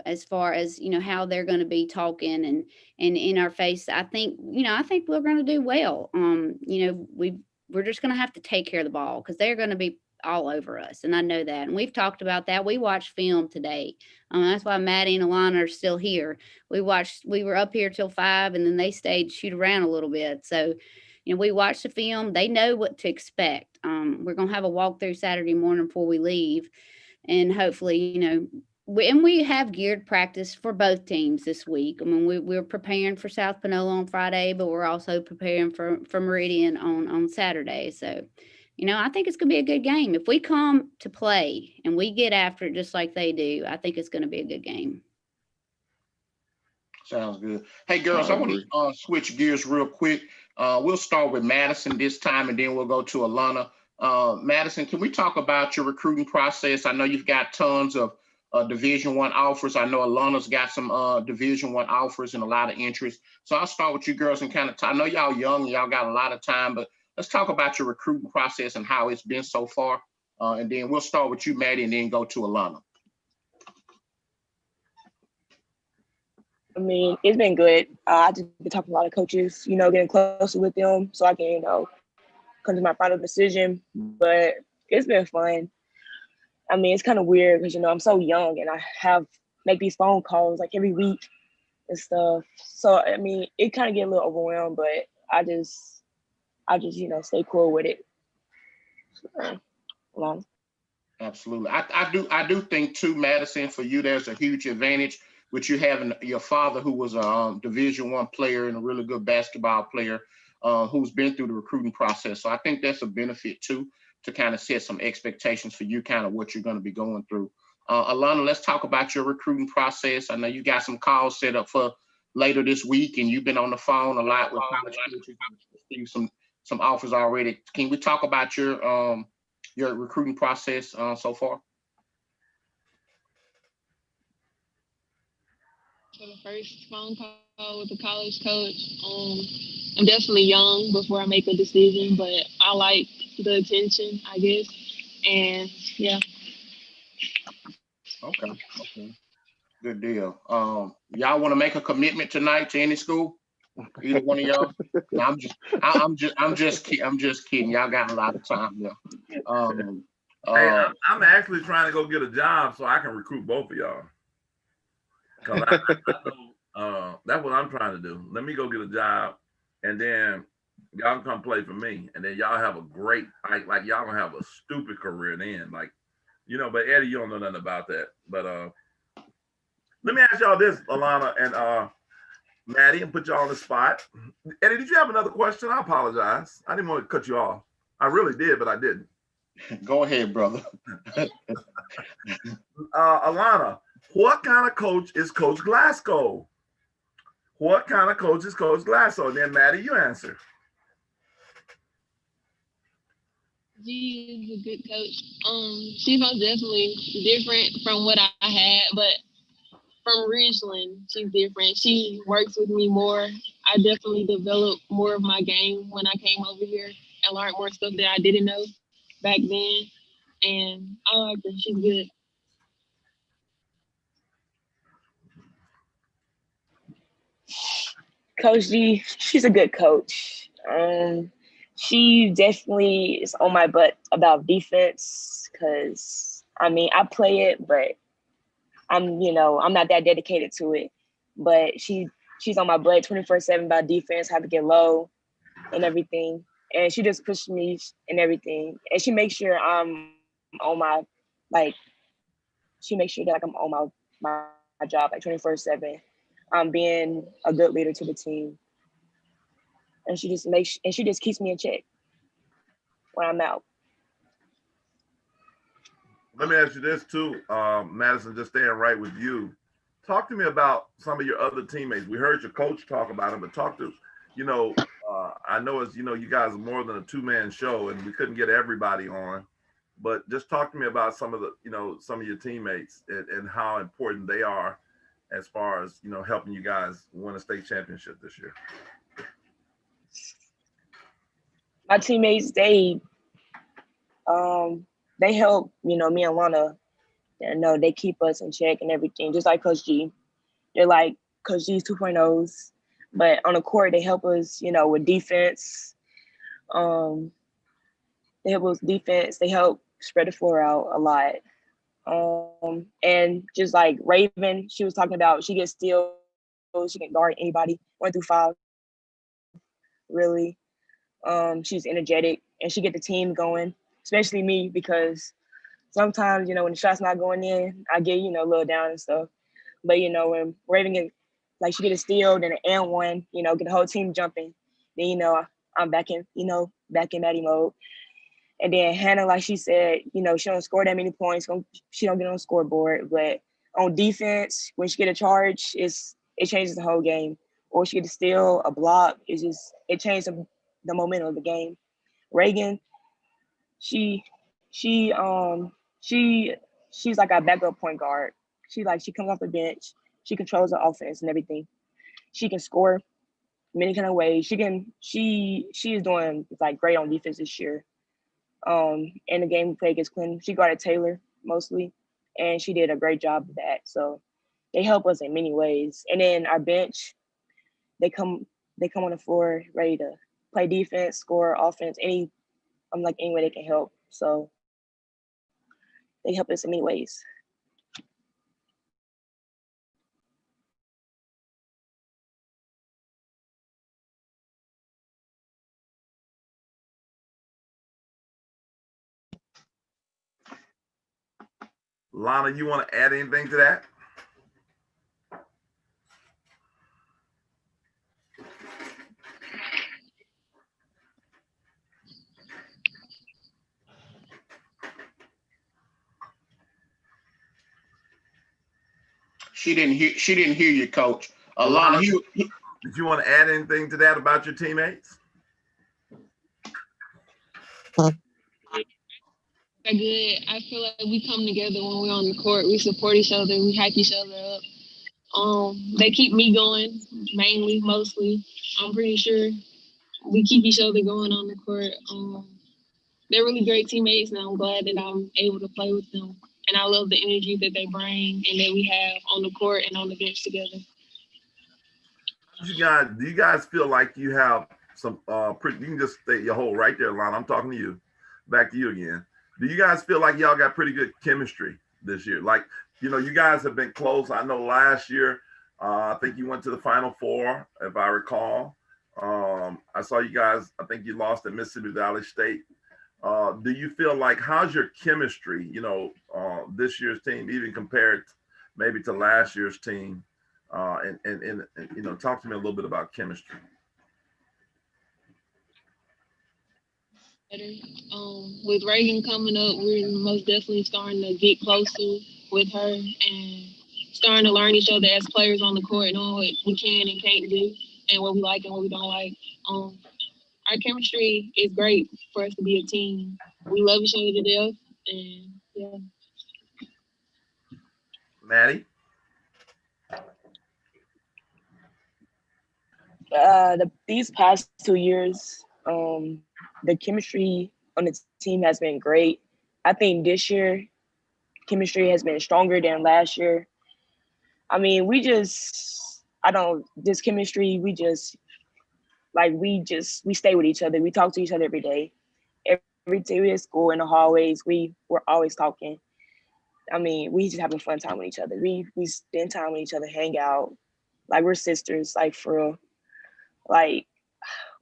D: as far as, how they're going to be talking and in our face, I think we're going to do well. We're just going to have to take care of the ball because they're going to be all over us. And I know that. And we've talked about that. We watched film today. That's why Maddie and Alana are still here. We were up here till 5 and then they stayed to shoot around a little bit. So, we watched the film. They know what to expect. We're going to have a walkthrough Saturday morning before we leave. And hopefully, we have geared practice for both teams this week. We're preparing for South Panola on Friday, but we're also preparing for Meridian on Saturday. So, I think it's going to be a good game. If we come to play and we get after it just like they do, I think it's going to be a good game.
C: Sounds good. Hey, girls, I want to switch gears real quick. We'll start with Madison this time, and then we'll go to Alana. Madison, can we talk about your recruiting process? I know you've got tons of Division I offers. I know Alana's got some Division I offers and a lot of interest. So I'll start with you girls and kind of I know y'all young, y'all got a lot of time, but let's talk about your recruiting process and how it's been so far. And then we'll start with you, Maddie, and then go to Alana.
F: It's been good. I just been talking to a lot of coaches, getting closer with them so I can, come to my final decision, but it's been fun. I mean, it's kind of weird because I'm so young and I have make these phone calls like every week and stuff. So I mean, it kind of get a little overwhelmed, but I just stay cool with it. Long.
C: Absolutely. I do think too, Madison, for you, there's a huge advantage with you having your father who was a Division I player and a really good basketball player who's been through the recruiting process. So I think that's a benefit too, to kind of set some expectations for you, kind of what you're going to be going through. Alana, let's talk about your recruiting process. I know you got some calls set up for later this week, and you've been on the phone a lot with college coaches, some offers already. Can we talk about your recruiting process so far?
G: For the first phone call with the college coach, I'm definitely young before I make a decision, but I like the attention, I guess. And yeah.
C: Okay. Okay. Good deal. Y'all want to make a commitment tonight to any school? Either one of y'all? No, I'm just kidding. Y'all got a lot of time there.
A: Hey,
C: Uh,
A: I'm actually trying to go get a job so I can recruit both of y'all. Cause I know that's what I'm trying to do. Let me go get a job, and then y'all can come play for me, and then y'all have a great like y'all gonna have a stupid career then, like But Eddie, you don't know nothing about that. But let me ask y'all this, Alana and Maddie, and put y'all on the spot. Eddie, did you have another question? I apologize. I didn't want to cut you off. I really did, but I didn't.
C: Go ahead, brother.
A: Alana, what kind of coach is Coach Glasgow? What kind of coach is Coach Glasgow? And then Maddie, you answer.
G: She is a good coach. She's most definitely different from what I had, but from Ridgeland, she's different. She works with me more. I definitely developed more of my game when I came over here and learned more stuff that I didn't know back then. And I like her. She's good.
F: Coach G, she's a good coach. She definitely is on my butt about defense because I mean I play it, but I'm not that dedicated to it. But she's on my butt 24/7 about defense, how to get low and everything. And she just pushes me and everything. And she makes sure I'm on my like she makes sure that like I'm on my job like 24/7. I'm being a good leader to the team. And she just keeps me in check when I'm out.
A: Let me ask you this too, Madison, just staying right with you. Talk to me about some of your other teammates. We heard your coach talk about them, but talk to, I know it's, you guys are more than a two-man show and we couldn't get everybody on, but just talk to me about some of the, some of your teammates and how important they are as far as, helping you guys win a state championship this year.
F: My teammates, they help, me and Lana. They keep us in check and everything, just like Coach G. They're like Coach G's 2.0s, but on the court they help us, with defense. They help us defense. They help spread the floor out a lot. And just like Raven, she was talking about, she gets steals, she can guard anybody 1 through 5. Really, she's energetic and she get the team going, especially me because sometimes when the shot's not going in, I get a little down and stuff. But when Raven get like she get a steal, then an and one, get the whole team jumping, then I'm back in Maddie mode. And then Hannah, like she said, she don't score that many points. She don't get on the scoreboard. But on defense, when she get a charge, it changes the whole game. Or she get a steal, a block, it changes the momentum of the game. Reagan, she she um she she's like a backup point guard. She comes off the bench. She controls the offense and everything. She can score many kind of ways. She is doing like great on defense this year. In the game we played against Clinton, she guarded Taylor mostly, and she did a great job of that. So they help us in many ways. And then our bench, they come on the floor ready to play defense, score, offense, like any way they can help. So they help us in many ways.
A: Lana, you want to add anything to that?
C: She didn't hear. She didn't hear you, Coach. Alana,
A: Alana, did you want to add anything to that about your teammates?
G: Good. I feel like we come together when we're on the court. We support each other. We hype each other up. They keep me going, mainly, mostly. I'm pretty sure we keep each other going on the court. They're really great teammates, and I'm glad that I'm able to play with them. And I love the energy that they bring and that we have on the court and on the bench together.
A: Do you guys feel like you have some pretty, you can just state your whole right there, Lana. I'm talking to you. Back to you again. Do you guys feel like y'all got pretty good chemistry this year? Like, you guys have been close. I know last year, I think you went to the Final Four, if I recall. I saw you guys, I think you lost at Mississippi Valley State. Do you feel like, how's your chemistry, this year's team, even compared maybe to last year's team? And talk to me a little bit about chemistry.
G: Better. With Reagan coming up, we're most definitely starting to get closer with her and starting to learn each other as players on the court, knowing what we can and can't do, and what we like and what we don't like. Our chemistry is great for us to be a team. We love each other to death, and yeah.
A: Maddie?
F: These past 2 years, the chemistry on the team has been great. I think this year, chemistry has been stronger than last year. I mean, this chemistry, we stay with each other. We talk to each other every day. Every day we at school, in the hallways, we're always talking. I mean, we just having a fun time with each other. We spend time with each other, hang out. Like, we're sisters, like, for real. Like,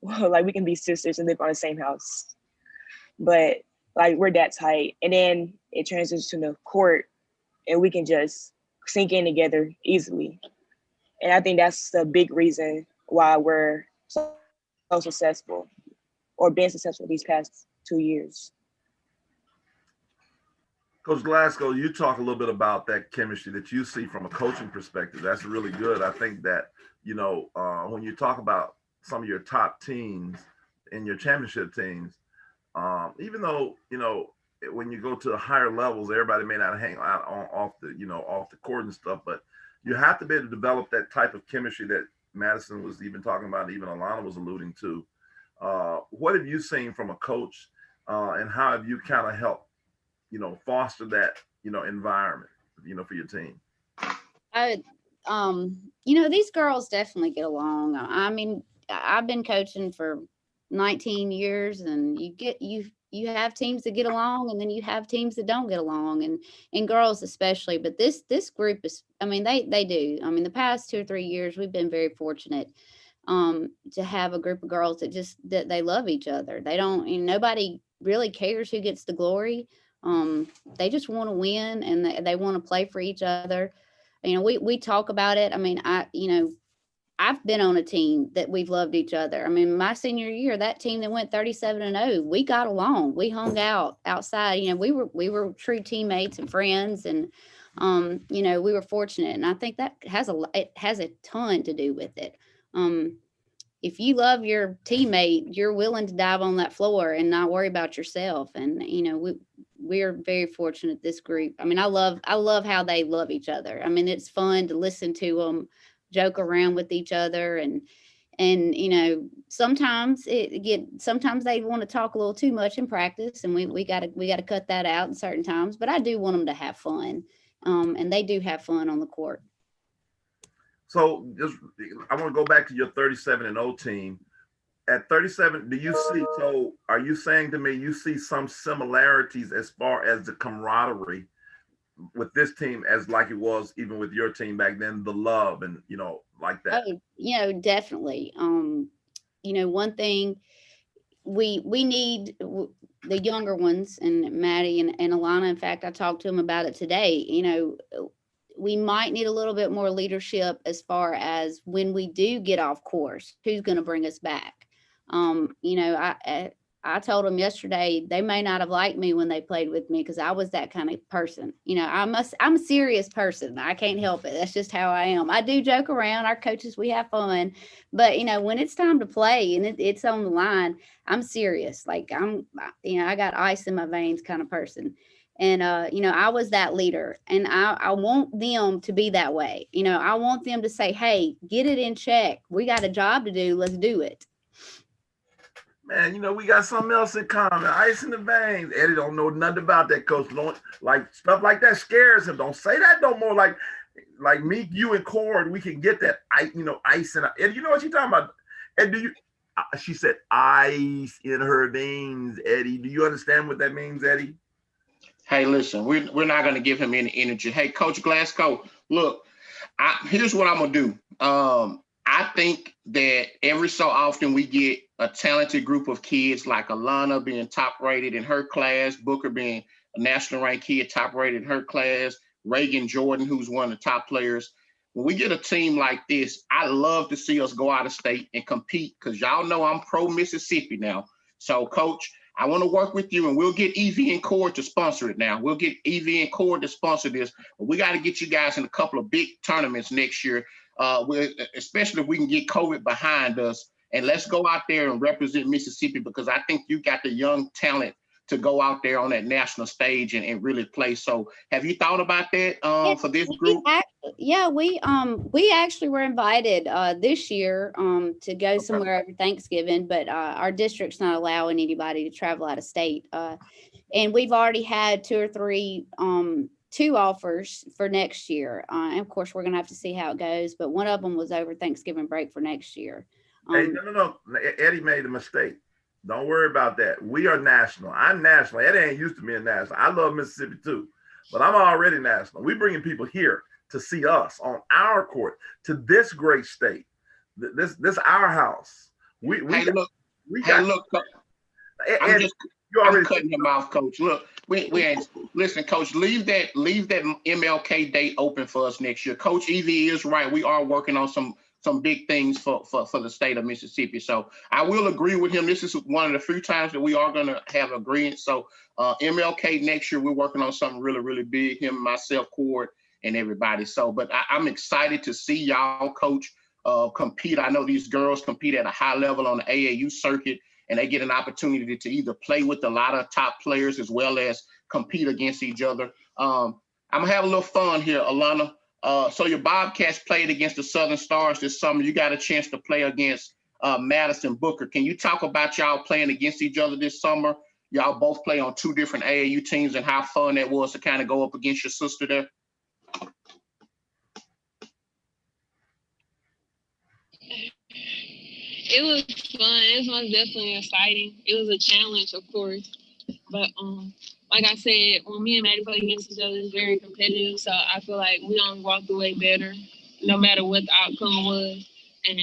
F: like we can be sisters and live on the same house. But like, we're that tight. And then it transitions to the court and we can just sink in together easily. And I think that's the big reason why we're so successful or been successful these past 2 years.
A: Coach Glasgow, you talk a little bit about that chemistry that you see from a coaching perspective. That's really good. I think that, when you talk about some of your top teams and your championship teams, even though, when you go to the higher levels, everybody may not hang out off the court and stuff, but you have to be able to develop that type of chemistry that Madison was even talking about, even Alana was alluding to. What have you seen from a coach, and how have you kind of helped, foster that, environment, for your team?
D: These girls definitely get along. I mean, I've been coaching for 19 years, and you have teams that get along, and then you have teams that don't get along, and girls especially. But this group is, I mean, they do. I mean, the past 2 or 3 years, we've been very fortunate to have a group of girls that they love each other. They don't, and nobody really cares who gets the glory. They just want to win, and they want to play for each other. We talk about it. I mean, I've been on a team that we've loved each other. I mean, my senior year, that team that went 37-0, we got along. We hung out outside. We were true teammates and friends, and we were fortunate. And I think that it has a ton to do with it. If you love your teammate, you're willing to dive on that floor and not worry about yourself. And we're very fortunate, this group. I mean, I love how they love each other. I mean, it's fun to listen to them joke around with each other, and sometimes they want to talk a little too much in practice, and we got to cut that out in certain times. But I do want them to have fun, and they do have fun on the court.
A: So I want to go back to your 37-0 team. At 37, do you see? So, are you saying to me you see some similarities as far as the camaraderie with this team as like it was even with your team back then, the love and like that?
D: Oh, definitely. One thing we need the younger ones, and Maddie and Alana. In fact, I talked to them about it today. We might need a little bit more leadership as far as when we do get off course, who's going to bring us back. I told them yesterday they may not have liked me when they played with me because I was that kind of person. I'm a serious person. I can't help it. That's just how I am. I do joke around. Our coaches, we have fun, but when it's time to play and it's on the line, I'm serious. Like I got ice in my veins kind of person. And I was that leader, and I want them to be that way. I want them to say, hey, get it in check. We got a job to do. Let's do it.
A: Man, we got something else in common. Ice in the veins. Eddie don't know nothing about that, coach. Don't, like stuff like that scares him. Don't say that no more. Like me, you, and Cord, we can get that. Ice in. Eddie, you know what she's talking about? And do you? She said ice in her veins. Eddie, do you understand what that means, Eddie?
C: Hey, listen, we're not going to give him any energy. Hey, Coach Glasgow, look, here's what I'm going to do. I think that every so often we get a talented group of kids like Alana being top rated in her class, Booker being a national ranked kid, top rated in her class, Reagan Jordan, who's one of the top players. When we get a team like this, I love to see us go out of state and compete because y'all know I'm pro Mississippi now. So, Coach, I want to work with you, and we'll get EV and Cord to sponsor it now. We'll get EV and Cord to sponsor this. But we got to get you guys in a couple of big tournaments next year, especially if we can get COVID behind us. And let's go out there and represent Mississippi because I think you got the young talent to go out there on that national stage and really play. So have you thought about that for this group?
D: We actually were invited this year to go somewhere over Thanksgiving, but our district's not allowing anybody to travel out of state. And we've already had two or three two offers for next year. And of course, we're going to have to see how it goes. But one of them was over Thanksgiving break for next year.
A: Hey, no. Eddie made a mistake. Don't worry about that. We are national. I'm national. Eddie ain't used to being national. I love Mississippi too, but I'm already national. We bringing people here to see us on our court to this great state. This our house.
C: Look.
A: Eddie,
C: I'm cutting your mouth, Coach. Look, we ain't listen, Coach. Leave that MLK date open for us next year. Coach Evie is right. We are working on some big things for the state of Mississippi. So I will agree with him. This is one of the few times that we are going to have agreement. So MLK next year, we're working on something really, really big. Him, myself, Cord, and everybody. So, but I'm excited to see y'all, Coach, compete. I know these girls compete at a high level on the AAU circuit, and they get an opportunity to either play with a lot of top players as well as compete against each other. I'm gonna have a little fun here, Alana. So your Bobcats played against the Southern Stars this summer. You got a chance to play against Madison Booker. Can you talk about y'all playing against each other this summer? Y'all both play on two different AAU teams and how fun that was to kind of go up against your sister there.
G: It was fun. It was most definitely exciting. It was a challenge, of course. But like I said, when me and Maddie play against each other, it's very competitive. So I feel like we don't walk away better, no matter what the outcome was. And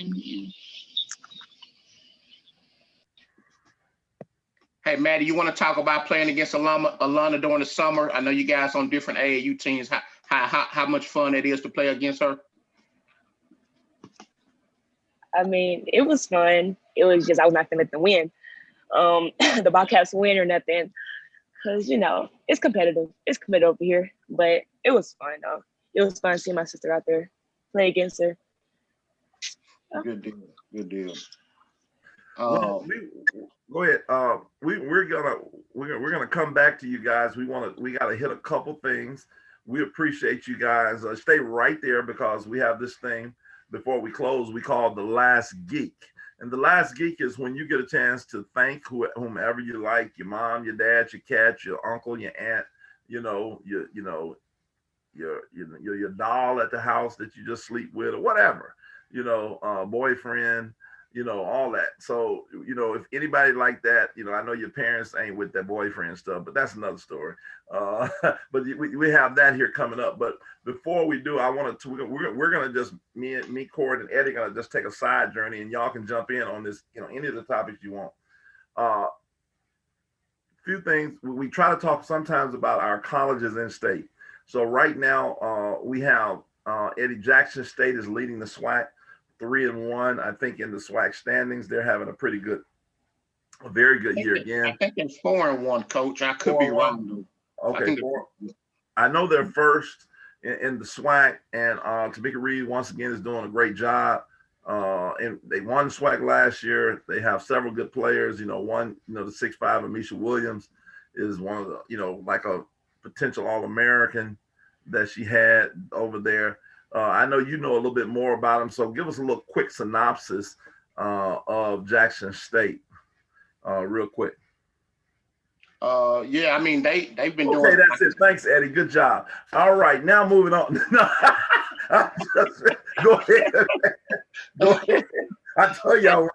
C: Hey, Maddie, you want to talk about playing against Alana during the summer? I know you guys on different AAU teams. How much fun it is to play against her?
F: I mean, it was fun. It was just I was not gonna let them win. The Bobcats win or nothing, because it's competitive. It's competitive over here, but it was fun though. It was fun seeing my sister out there play against her.
C: Good deal. Good deal.
A: Well, go ahead. We're gonna come back to you guys. We gotta hit a couple things. We appreciate you guys. Stay right there because we have this thing before we close. We call the Last Geek, and the Last Geek is when you get a chance to thank whomever you like, your mom, your dad, your cat, your uncle, your aunt, your doll at the house that you just sleep with or whatever, boyfriend, all that. So, if anybody like that, I know your parents ain't with their boyfriend stuff, but that's another story. Uh, but we have that here coming up. But before we do, I wanted to, we're going to just, me, Cord, and Eddie going to just take a side journey, and y'all can jump in on this, any of the topics you want. Uh, few things we try to talk sometimes about our colleges in state. So right now, we have Eddie Jackson State is leading the SWAC 3-1. I think in the SWAC standings, they're having a very good year
C: I
A: again.
C: think it's 4-1, Coach. I could be
A: 4-1.
C: wrong though. I
A: Okay,
C: think
A: four. I know they're first in the SWAC, and Tamika Reed once again is doing a great job. And they won SWAC last year. They have several good players. One, the 6'5" Amisha Williams is one of the, like a potential All-American that she had over there. I know you know a little bit more about them, so give us a little quick synopsis of Jackson State, real quick.
C: Yeah, I mean they've been
A: Okay,
C: doing.
A: that's it. Thanks, Eddie. Good job. All right, now moving on. Go ahead. Go ahead. I tell y'all.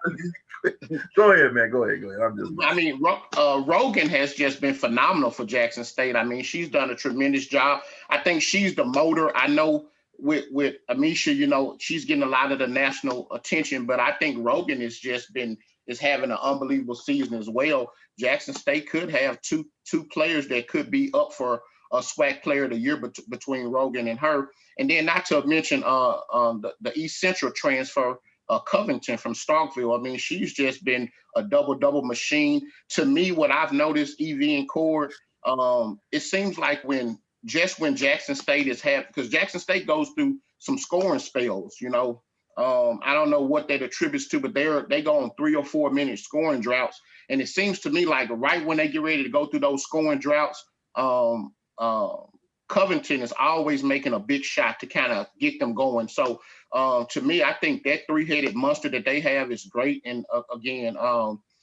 A: Go ahead, man. Go ahead. I'm just.
C: I mean, Rogan has just been phenomenal for Jackson State. I mean, she's done a tremendous job. I think she's the motor. I know with Amisha, she's getting a lot of the national attention, but I think Rogan is having an unbelievable season as well. Jackson State could have two players that could be up for a SWAC Player of the Year between Rogan and her. And then not to mention the East Central transfer, Covington from Starkville. I mean, she's just been a double machine. To me, what I've noticed, Evie and Cord, it seems like when Jackson State is having, because Jackson State goes through some scoring spells, I don't know what that attributes to, but they go on 3 or 4 minute scoring droughts. And it seems to me like right when they get ready to go through those scoring droughts, Covington is always making a big shot to kind of get them going. So to me, I think that 3-headed monster that they have is great. And again,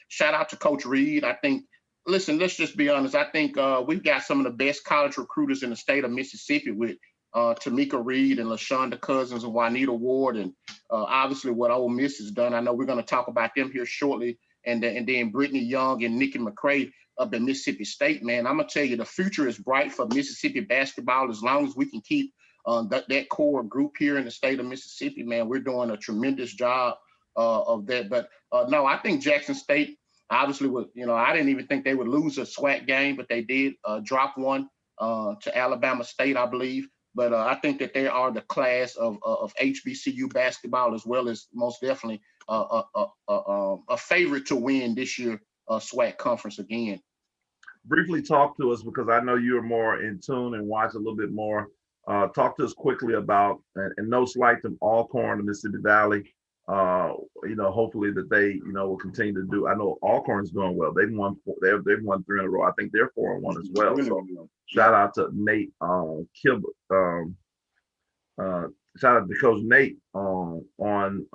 C: shout out to Coach Reed. I think, listen, let's just be honest. I think we've got some of the best college recruiters in the state of Mississippi with Tamika Reed and LaShonda Cousins and Juanita Ward, and obviously what Ole Miss has done. I know we're going to talk about them here shortly. And then Brittany Young and Nikki McCray up at Mississippi State, man. I'm going to tell you, the future is bright for Mississippi basketball as long as we can keep that core group here in the state of Mississippi, man. We're doing a tremendous job of that. But no, I think Jackson State obviously would, I didn't even think they would lose a SWAC game, but they did drop one to Alabama State, I believe. But I think that they are the class of HBCU basketball, as well as most definitely a favorite to win this year SWAC conference again.
A: Briefly talk to us, because I know you're more in tune and watch a little bit more. Talk to us quickly about, and no slight to Alcorn and Mississippi Valley. Hopefully that they, will continue to do. I know Alcorn's doing well. They've won 3 in a row. I think they're 4-1 as well. So shout out to Nate Kilbert. Shout out to Coach Nate on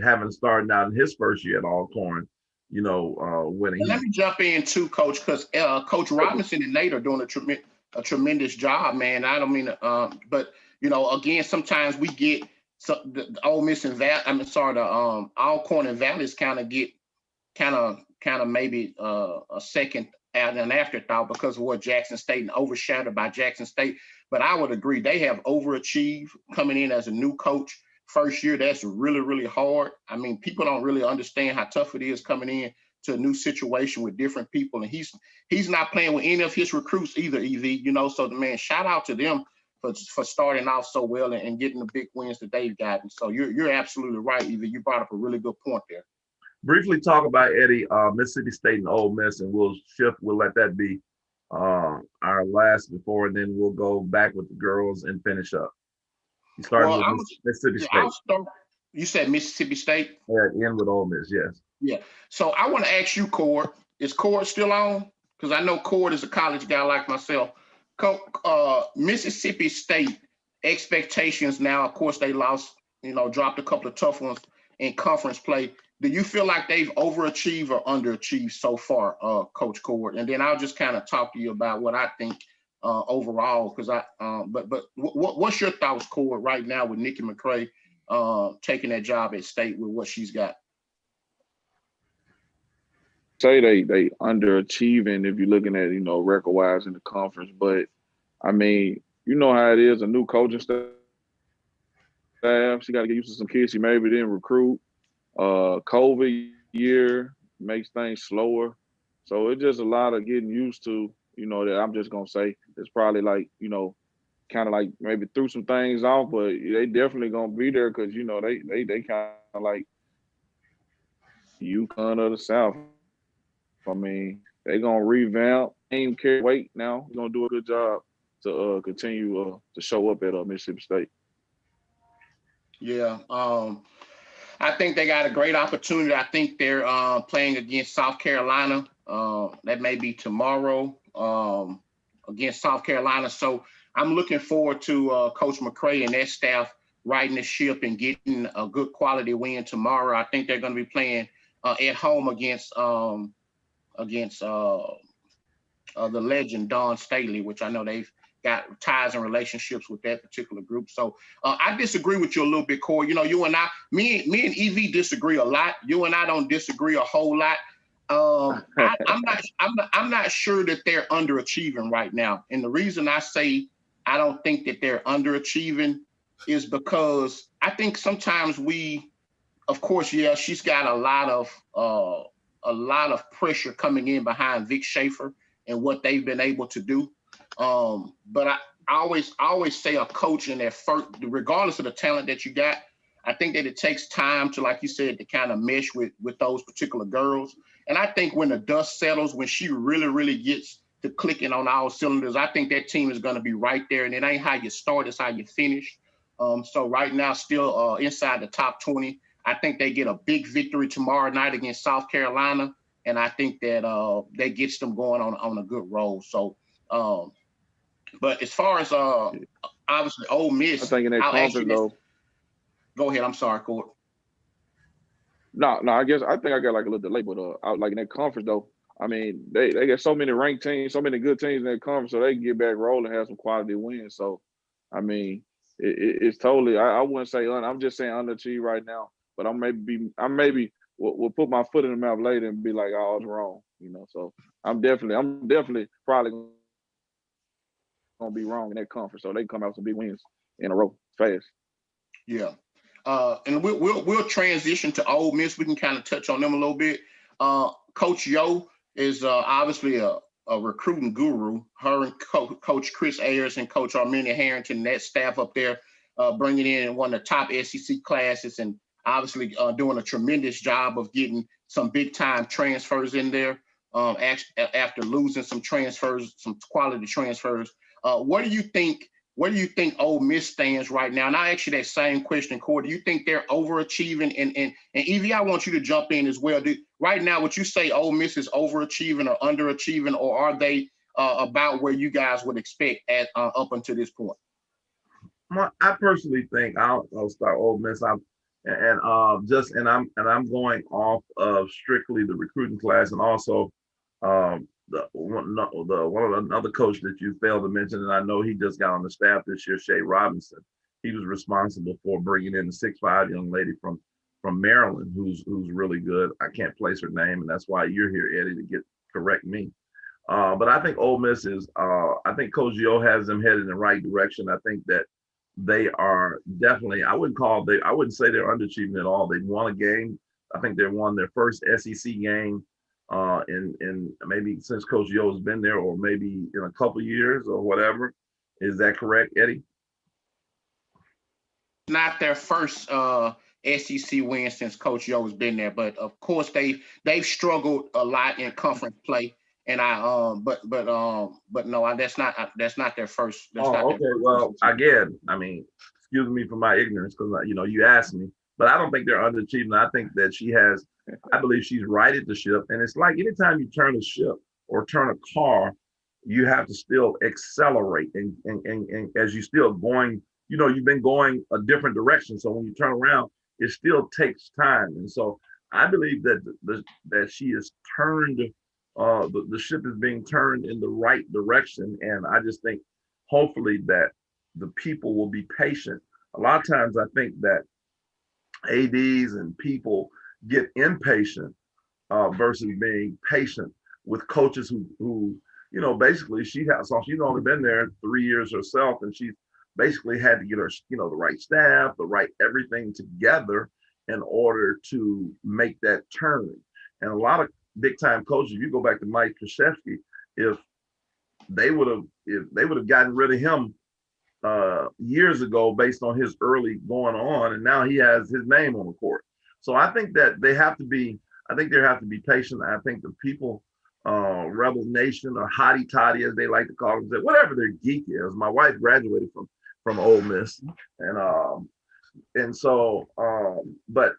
A: having started out in his first year at Alcorn. Winning.
C: Let me jump in too, Coach, because Coach Robinson and Nate are doing a tremendous job, man. I don't mean, but again, sometimes we get the Ole Miss and the Alcorn and Valleys kind of maybe a second and an afterthought because of what Jackson State and overshadowed by Jackson State. But I would agree they have overachieved coming in as a new coach. First year, that's really, really hard. I mean, people don't really understand how tough it is coming in to a new situation with different people. And he's not playing with any of his recruits either, EV, so the man, shout out to them for starting off so well and getting the big wins that they've gotten. So you're absolutely right, EV. You brought up a really good point there.
A: Briefly talk about, Eddie, Mississippi State and Ole Miss, and we'll let that be our last before, and then we'll go back with the girls and finish up. You started with Mississippi State.
C: You said Mississippi State?
A: Yeah, end with Ole Miss, yes.
C: Yeah. So I want to ask you, Cord, is Cord still on? Because I know Cord is a college guy like myself. Mississippi State expectations now, of course, they lost, dropped a couple of tough ones in conference play. Do you feel like they've overachieved or underachieved so far, Coach Cord? And then I'll just kind of talk to you about what I think overall, because but what's your thoughts, Cord, right now with Nikki McCray taking that job at State with what she's got?
B: say they underachieving if you're looking at record wise in the conference, but I mean you know how it is. A new coaching staff, she got to get used to some kids she maybe didn't recruit. COVID year makes things slower, so it's just a lot of getting used to. That I'm just gonna say it's probably like kind of like maybe threw some things off, but they definitely gonna be there because they kind of like UConn of the South. I mean, they gonna revamp, aim, carry weight. Now we're gonna do a good job to continue to show up at Mississippi State.
C: Yeah. I think they got a great opportunity. I think they're playing against South Carolina. That may be tomorrow against South Carolina. So I'm looking forward to Coach McCray and their staff riding the ship and getting a good quality win tomorrow. I think they're going to be playing at home against the legend Don Staley, which I know they've got ties and relationships with that particular group. So I disagree with you a little bit, Corey. You and I, me and EV disagree a lot. You and I don't disagree a whole lot. I'm not sure that they're underachieving right now. And the reason I say I don't think that they're underachieving is because I think sometimes of course, yeah, she's got a lot of pressure coming in behind Vic Schaefer and what they've been able to do. But I always say a coach in their first, regardless of the talent that you got, I think that it takes time to, like you said, to kind of mesh with those particular girls. And I think when the dust settles, when she really, really gets to clicking on all cylinders, I think that team is going to be right there. And it ain't how you start, it's how you finish. So right now, still inside the top 20. I think they get a big victory tomorrow night against South Carolina. And I think that that gets them going on a good roll. So, but as far as obviously Ole
B: I
C: Miss,
B: think in that
C: I'll ask you
B: conference
C: this.
B: though.
C: Go ahead. I'm sorry, Court.
B: No, I think I got like a little delay, but like in that conference though, I mean they got so many ranked teams, so many good teams in that conference, so they can get back rolling and have some quality wins. So, I mean, it's totally. I wouldn't say I'm just saying underachieved right now, but I maybe will put my foot in the mouth later and be like, oh, it's wrong, So I'm definitely probably gonna be wrong in that conference, so they can come out with some big wins in a row fast.
C: Yeah. And we'll transition to Ole Miss. We can kind of touch on them a little bit. Coach Yo is obviously a recruiting guru. Her and Coach Chris Ayers and Coach Armenia Harrington, that staff up there, bringing in one of the top SEC classes and obviously doing a tremendous job of getting some big time transfers in there. After losing some transfers, some quality transfers. What do you think? Where do you think Ole Miss stands right now? And I ask you that same question, Corey. Do you think they're overachieving? And Evie, I want you to jump in as well. Right now, would you say Ole Miss is overachieving or underachieving, or are they about where you guys would expect at up until this point?
A: I personally think I'll start Ole Miss. I'm going off of strictly the recruiting class, and also the one of another coach that you failed to mention, and I know he just got on the staff this year, Shay Robinson. He was responsible for bringing in the 6'5" young lady from Maryland, who's really good. I can't place her name, and that's why you're here, Eddie, to correct me. But I think Ole Miss is. I think Coach Yo has them headed in the right direction. I think that they are definitely. I wouldn't say they're underachieving at all. They won a game. I think they won their first SEC game in maybe since Coach Yo has been there, or maybe in a couple years or whatever. Is that correct, Eddie?
C: Not their first SEC win since Coach Yo has been there, but of course they've struggled a lot in conference play. And but no, that's not their first. That's not
A: Oh,
C: their
A: okay.
C: first
A: Well,
C: SEC.
A: again, I mean, excuse me for my ignorance because you asked me, but I don't think they're underachieving. I think that I believe she's righted the ship, and it's like anytime you turn a ship or turn a car, you have to still accelerate, and as you still going, you've been going a different direction. So when you turn around, it still takes time, and so I believe that that she is turned. The ship is being turned in the right direction, and I just think hopefully that the people will be patient. A lot of times I think that ADs and people get impatient versus being patient with coaches who basically she's only been there 3 years herself, and she's basically had to get her the right staff, the right everything together in order to make that turn. And a lot of big time coaches, you go back to Mike Krzyzewski, if they would have gotten rid of him years ago based on his early going on, and now he has his name on the court. So I think that they have to be. I think they have to be patient. I think the people, Rebel Nation or Hottie Toddy as they like to call them, whatever their geek is. My wife graduated from Ole Miss, and so, but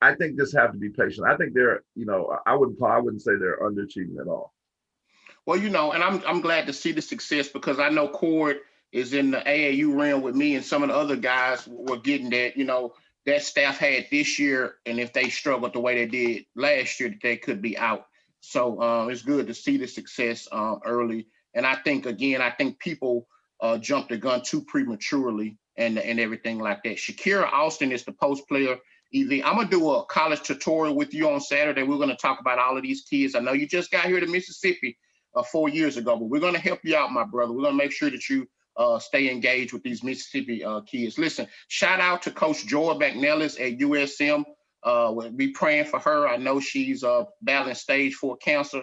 A: I think just have to be patient. I think they're, I wouldn't say they're underachieving at all.
C: Well, and I'm glad to see the success, because I know Cord is in the AAU realm with me, and some of the other guys were getting that, that staff had this year, and if they struggled the way they did last year, they could be out. So it's good to see the success early. And I think people jumped the gun too prematurely and everything like that. Shakira Austin is the post player EV. I'm going to do a college tutorial with you on Saturday. We're going to talk about all of these kids. I know you just got here to Mississippi 4 years ago, but we're going to help you out, my brother. We're going to make sure that you stay engaged with these Mississippi kids. Listen, shout out to Coach Joy McNellis at USM. We'll be praying for her. I know she's battling stage 4 cancer.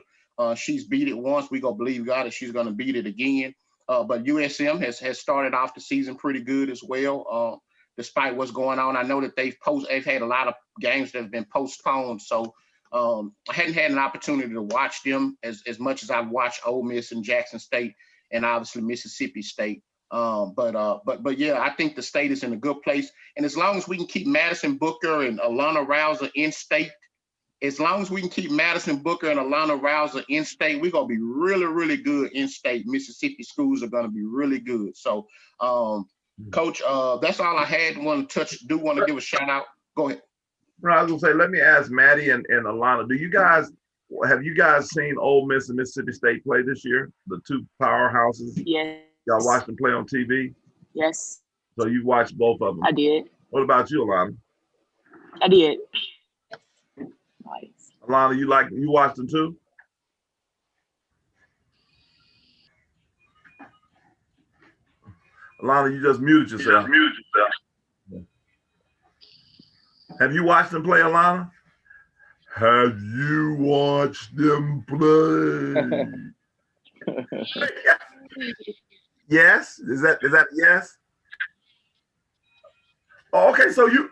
C: She's beat it once. We're going to believe God that she's going to beat it again. But USM has started off the season pretty good as well, despite what's going on. I know that they've had a lot of games that have been postponed. So I hadn't had an opportunity to watch them as much as I've watched Ole Miss and Jackson State and obviously Mississippi State. But yeah, I think the state is in a good place. And as long as we can keep Madison Booker and Alana Rouser in state, we're going to be really, really good in state. Mississippi schools are going to be really good. So, Coach, that's all I had. Want to give a shout out. Go ahead.
A: I was gonna say, let me ask Maddie and Alana. Have you guys seen Ole Miss and Mississippi State play this year? The two powerhouses.
F: Yes.
A: Y'all watched them play on TV?
F: Yes.
A: So you watched both of them?
F: I did.
A: What about you, Alana?
F: I did. Nice.
A: Alana, you watched them too? Alana, you just muted yourself. Have you watched them play, Alana? Have you watched them play? Yes? Is that yes? Oh, okay, so Jan,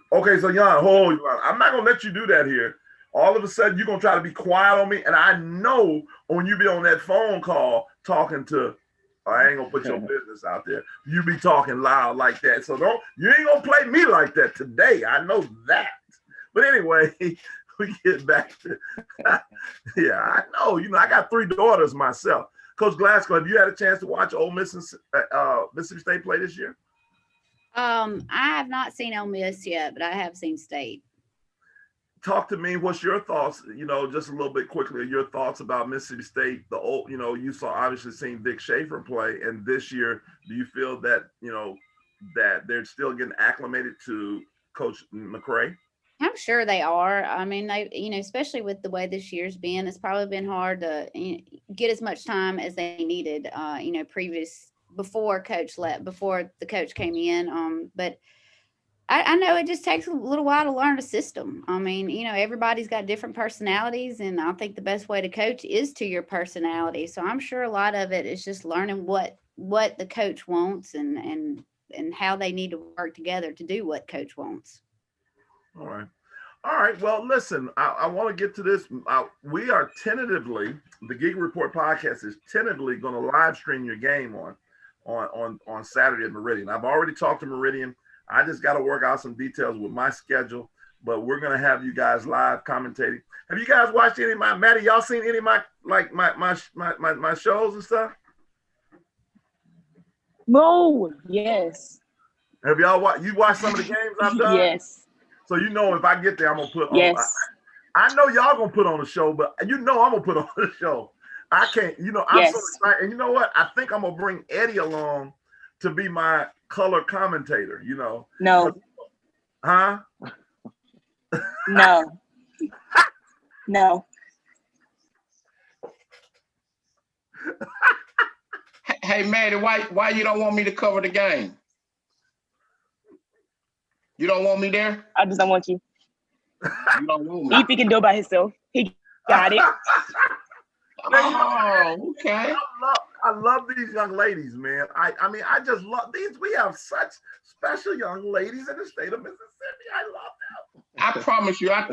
A: hold on. I'm not gonna let you do that here. All of a sudden, you're gonna try to be quiet on me, and I know when you be on that phone call talking to, I ain't gonna put your business out there. You be talking loud like that, so you ain't gonna play me like that today. I know that. But anyway, we get back to, yeah, I know. I got 3 daughters myself. Coach Glasgow, have you had a chance to watch Ole Miss and Mississippi State play this year?
D: I have not seen Ole Miss yet, but I have seen State.
A: Talk to me. What's your thoughts? Just a little bit quickly, your thoughts about Mississippi State. You saw obviously seen Vic Schaefer play, and this year, do you feel that that they're still getting acclimated to Coach McCray?
D: I'm sure they are. I mean, they, especially with the way this year's been, it's probably been hard to get as much time as they needed, before the coach came in. But I know it just takes a little while to learn a system. I mean, everybody's got different personalities, and I think the best way to coach is to your personality. So I'm sure a lot of it is just learning what the coach wants and how they need to work together to do what coach wants.
A: All right. Well, listen, I want to get to this. We are tentatively, the Gig Report podcast is tentatively going to live stream your game on Saturday at Meridian. I've already talked to Meridian. I just got to work out some details with my schedule, but we're going to have you guys live commentating. Have you guys watched any of Maddie, y'all seen any of my shows and stuff?
F: No, yes.
A: Have y'all watched some of the games I've done?
F: Yes.
A: So if I get there, I'm gonna put on.
F: Yes.
A: I know y'all gonna put on a show, but I'm gonna put on a show. I can't. I'm so excited. And you know what? I think I'm gonna bring Eddie along to be my color commentator.
F: No.
A: Huh?
F: No. No.
C: Hey, Maddie, why you don't want me to cover the game? You don't want me there?
F: I just don't want you.
C: You don't want me.
F: If he can do it by himself, he got it.
C: Oh, okay.
A: I love these young ladies, man. I mean, I just love these. We have such special young ladies in the state of Mississippi. I love them.
C: I promise you, I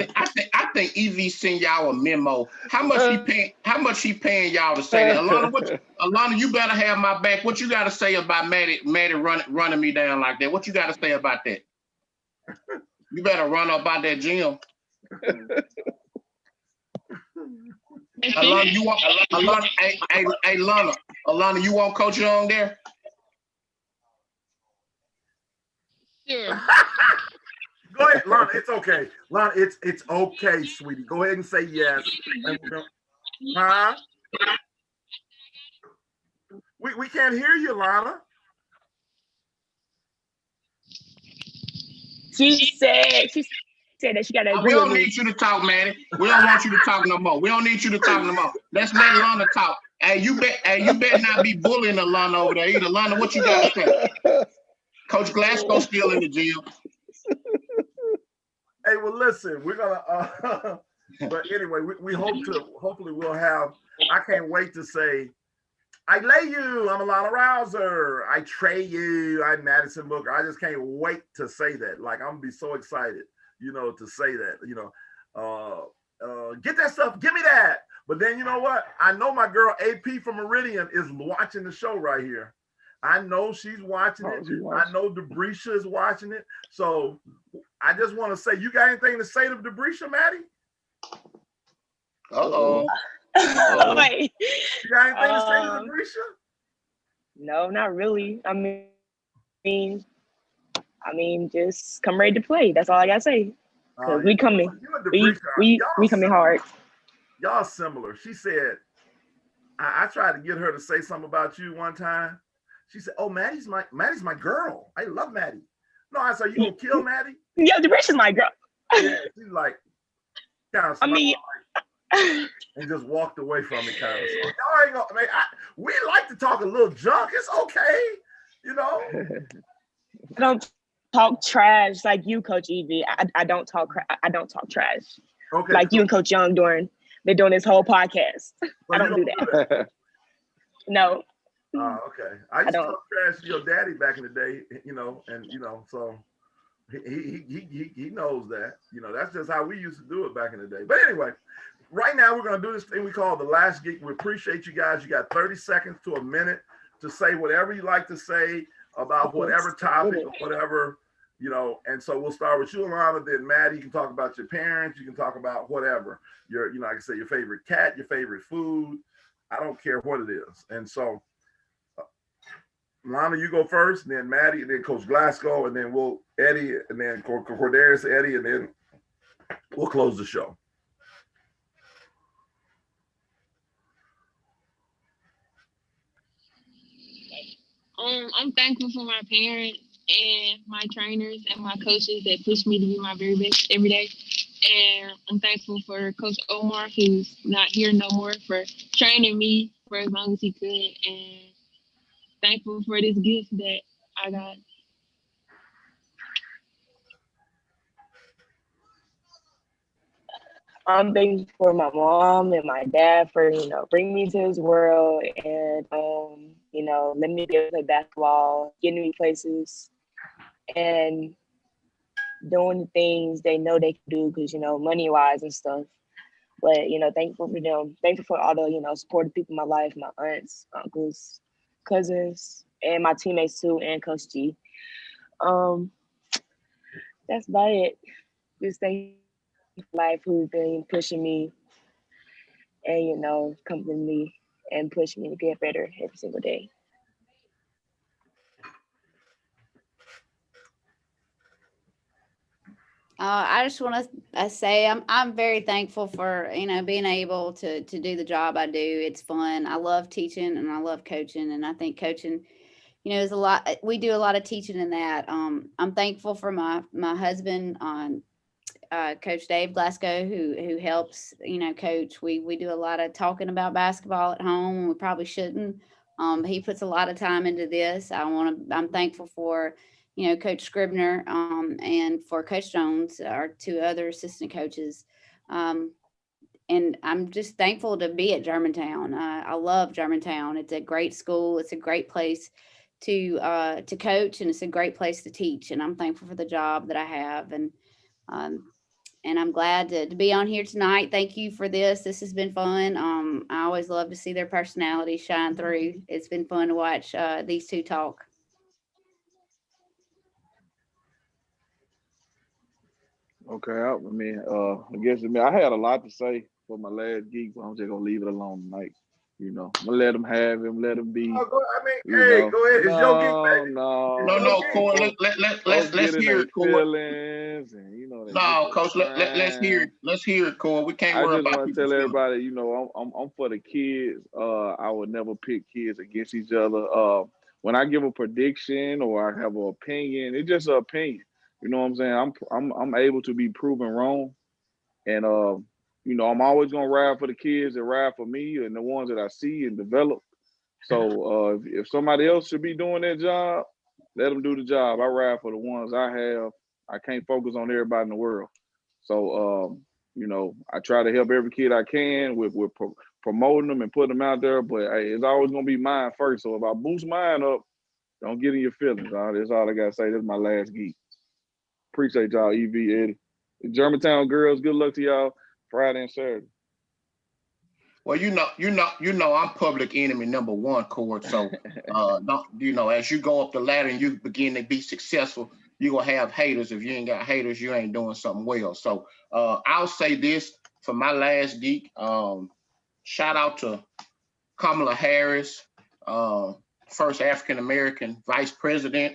C: think EV send y'all a memo. How much he paying? How much he paying y'all to say that? Alana, you better have my back. What you got to say about Maddie running me down like that? What you got to say about that? You better run up out that gym. Alana, you want Alana? Hey, Alana, you want Coach Young there?
G: Sure.
A: Go ahead, Lana. It's okay. Lana, it's okay, sweetie. Go ahead and say yes. Huh? We can't hear you, Lana.
F: She said that she got to
C: We
F: agree
C: don't
F: with me.
C: need you to talk, Maddie. We don't want you to talk no more. We don't need you to talk no more. Let's let Lana talk. Hey, you better not be bullying Alana over there either. Lana, what you got to say? Coach Glasgow still in the gym.
A: Hey, well, listen, we're gonna. But anyway, we hopefully we'll have. I can't wait to say, I lay you. I'm Alana Rouser. I tray you. I'm Madison Booker. I just can't wait to say that. Like, I'm gonna be so excited, to say that. Get that stuff. Give me that. But then you know what? I know my girl AP from Meridian is watching the show right here. I know she's watching it. I know Debrisha is watching it. So I just want to say, you got anything to say to Debrisha, Maddie?
C: Uh-oh.
F: Wait.
A: You got anything to say to Debrisha?
F: No, not really. I mean, just come ready to play. That's all I gotta say. Cause we coming. We coming hard.
A: Y'all similar. She said, I tried to get her to say something about you one time. She said, "Oh, Maddie's my girl. I love Maddie." No, I said, "You gonna kill Maddie?"
F: Yeah, Debrisha's my girl.
A: Yeah, she's like, kind of.
F: I mean,
A: and just walked away from it, kind of. So y'all ain't gonna. I mean, we like to talk a little junk. It's okay,
F: I don't talk trash like you, Coach Evie. I don't talk. I don't talk trash.
A: Okay,
F: like you and Coach Young doing this whole podcast. I don't do that. No.
A: Oh, okay. I used to talk trash to your daddy back in the day, so he knows that. That's just how we used to do it back in the day. But anyway, right now we're gonna do this thing we call the last geek. We appreciate you guys. You got 30 seconds to a minute to say whatever you like to say about whatever topic or whatever, and so we'll start with you, Alana, then Maddie. You can talk about your parents, you can talk about whatever. Like I say, your favorite cat, your favorite food. I don't care what it is. And so Lana, you go first, then Maddie, and then Coach Glasgow, and then Eddie, and then Cordarius, Eddie, and then we'll close the show.
G: I'm thankful for my parents and my trainers and my coaches that push me to be my very best every day. And I'm thankful for Coach Omar, who's not here no more, for training me for as long as he could. And thankful for this gift that I got.
F: I'm thankful for my mom and my dad for, bringing me to this world and, letting me be able to play basketball, getting me places, and doing the things they know they can do because, money-wise and stuff. But, thankful for them. Thankful for all the, supportive people in my life, my aunts, uncles, cousins, and my teammates too, and Coach G. That's about it. Just thank life who's been pushing me and comforting me and pushing me to get better every single day.
D: I just want to say I'm very thankful for being able to do the job I do. It's fun. I love teaching and I love coaching, and I think coaching is a lot. We do a lot of teaching in that. I'm thankful for my husband. Coach Dave Glasgow, who helps, coach. We do a lot of talking about basketball at home, and we probably shouldn't. He puts a lot of time into this. I'm thankful for, Coach Scribner, and for Coach Jones, our two other assistant coaches. And I'm just thankful to be at Germantown. I love Germantown. It's a great school. It's a great place to coach, and it's a great place to teach. And I'm thankful for the job that I have. Um, and I'm glad to be on here tonight. Thank you for this. This has been fun. I always love to see their personalities shine through. It's been fun to watch these two talk.
B: Okay, I guess I had a lot to say for my last geek, but I'm just gonna leave it alone tonight. I'm gonna let them have him, let him be.
A: Oh, I mean,
B: You
A: hey,
B: know,
A: go ahead. It's your gig,
B: no,
A: baby.
C: No,
A: It's
B: no,
A: your
C: no,
A: gig.
C: Cord.
B: folks,
C: Let's
B: get in
C: hear
B: their
C: it, Cord.
B: feelings, and they get
C: No,
B: to
C: Coach. Let's hear
B: crying.
C: it. Let's hear it, Cord. We can't
B: I
C: worry
B: just
C: about
B: want to
C: people's
B: tell
C: feelings.
B: everybody, I'm for the kids. I would never pit kids against each other. When I give a prediction or I have an opinion, it's just an opinion. You know what I'm saying? I'm able to be proven wrong, and I'm always gonna ride for the kids that ride for me and the ones that I see and develop. So if somebody else should be doing their job, let them do the job. I ride for the ones I have. I can't focus on everybody in the world. So I try to help every kid I can with promoting them and putting them out there. But hey, it's always gonna be mine first. So if I boost mine up, don't get in your feelings. That's all I gotta say. This is my last geek. Appreciate y'all, EV Eddie. Germantown girls, good luck to y'all Friday and Saturday.
C: Well, I'm public enemy number one, Cord. So, don't as you go up the ladder and you begin to be successful, you gonna have haters. If you ain't got haters, you ain't doing something well. So, I'll say this for my last geek. Shout out to Kamala Harris, first African American vice president.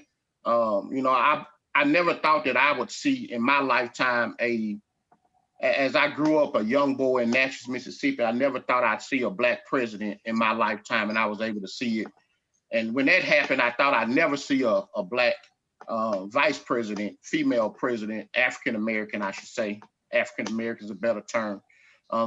C: I never thought that I would see in my lifetime as I grew up a young boy in Natchez, Mississippi, I never thought I'd see a black president in my lifetime, and I was able to see it. And when that happened, I thought I'd never see a black vice president, female president, African American, I should say. African American is a better term.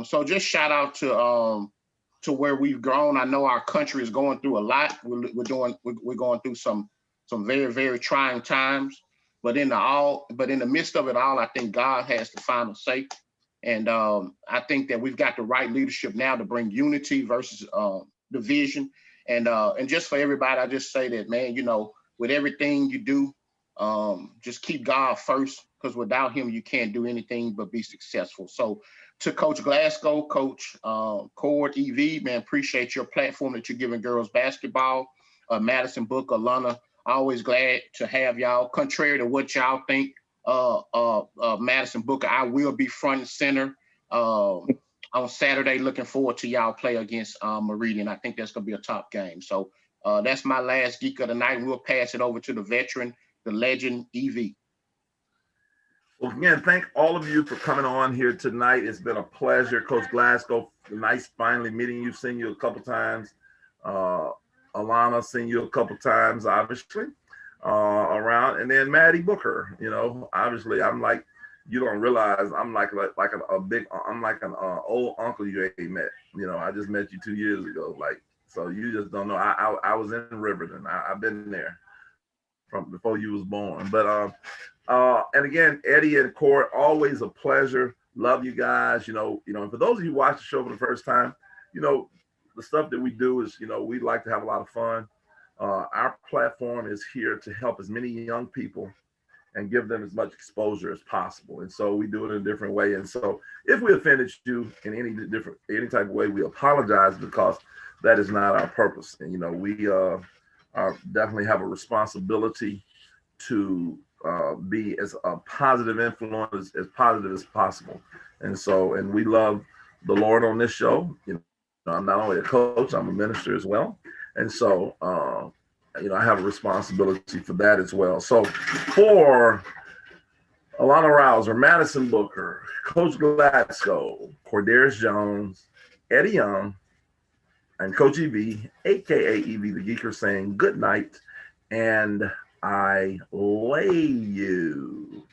C: So just shout out to where we've grown. I know our country is going through a lot. We're going through some very very trying times. But in the midst of it all, I think God has the final say. And I think that we've got the right leadership now to bring unity versus division. And just for everybody, I just say that, man, with everything you do, just keep God first, because without him, you can't do anything but be successful. So to Coach Glasgow, Coach Cord, EV, man, appreciate your platform that you're giving girls basketball. Madison Booker, Lana, always glad to have y'all. Contrary to what y'all think, Madison Booker, I will be front and center on Saturday. Looking forward to y'all play against Meridian. I think that's going to be a top game. So that's my last geek of the night. And we'll pass it over to the veteran, the legend, EV.
A: Well, again, thank all of you for coming on here tonight. It's been a pleasure, Coach Glasgow. Nice finally meeting you, seeing you a couple times. Alana, seen you a couple times, obviously, around. And then Maddie Booker, obviously, I'm like, you don't realize I'm like a big, I'm like an old uncle you ain't met. I just met you 2 years ago. So you just don't know. I was in Riverton. I've been there from before you was born. But and again, Eddie and Cord, always a pleasure. Love you guys. And for those of you who watch the show for the first time, the stuff that we do is, we like to have a lot of fun. Our platform is here to help as many young people and give them as much exposure as possible. And so we do it in a different way. And so if we offended you in any type of way, we apologize, because that is not our purpose. And, we definitely have a responsibility to be as a positive influence, as positive as possible. And we love the Lord on this show. I'm not only a coach, I'm a minister as well. And so, I have a responsibility for that as well. So for Alana Rouser, Madison Booker, Coach Glasgow, Cordarius Jones, Eddie Young, and Coach EV, aka EV the Geeker, saying good night, and I lay you.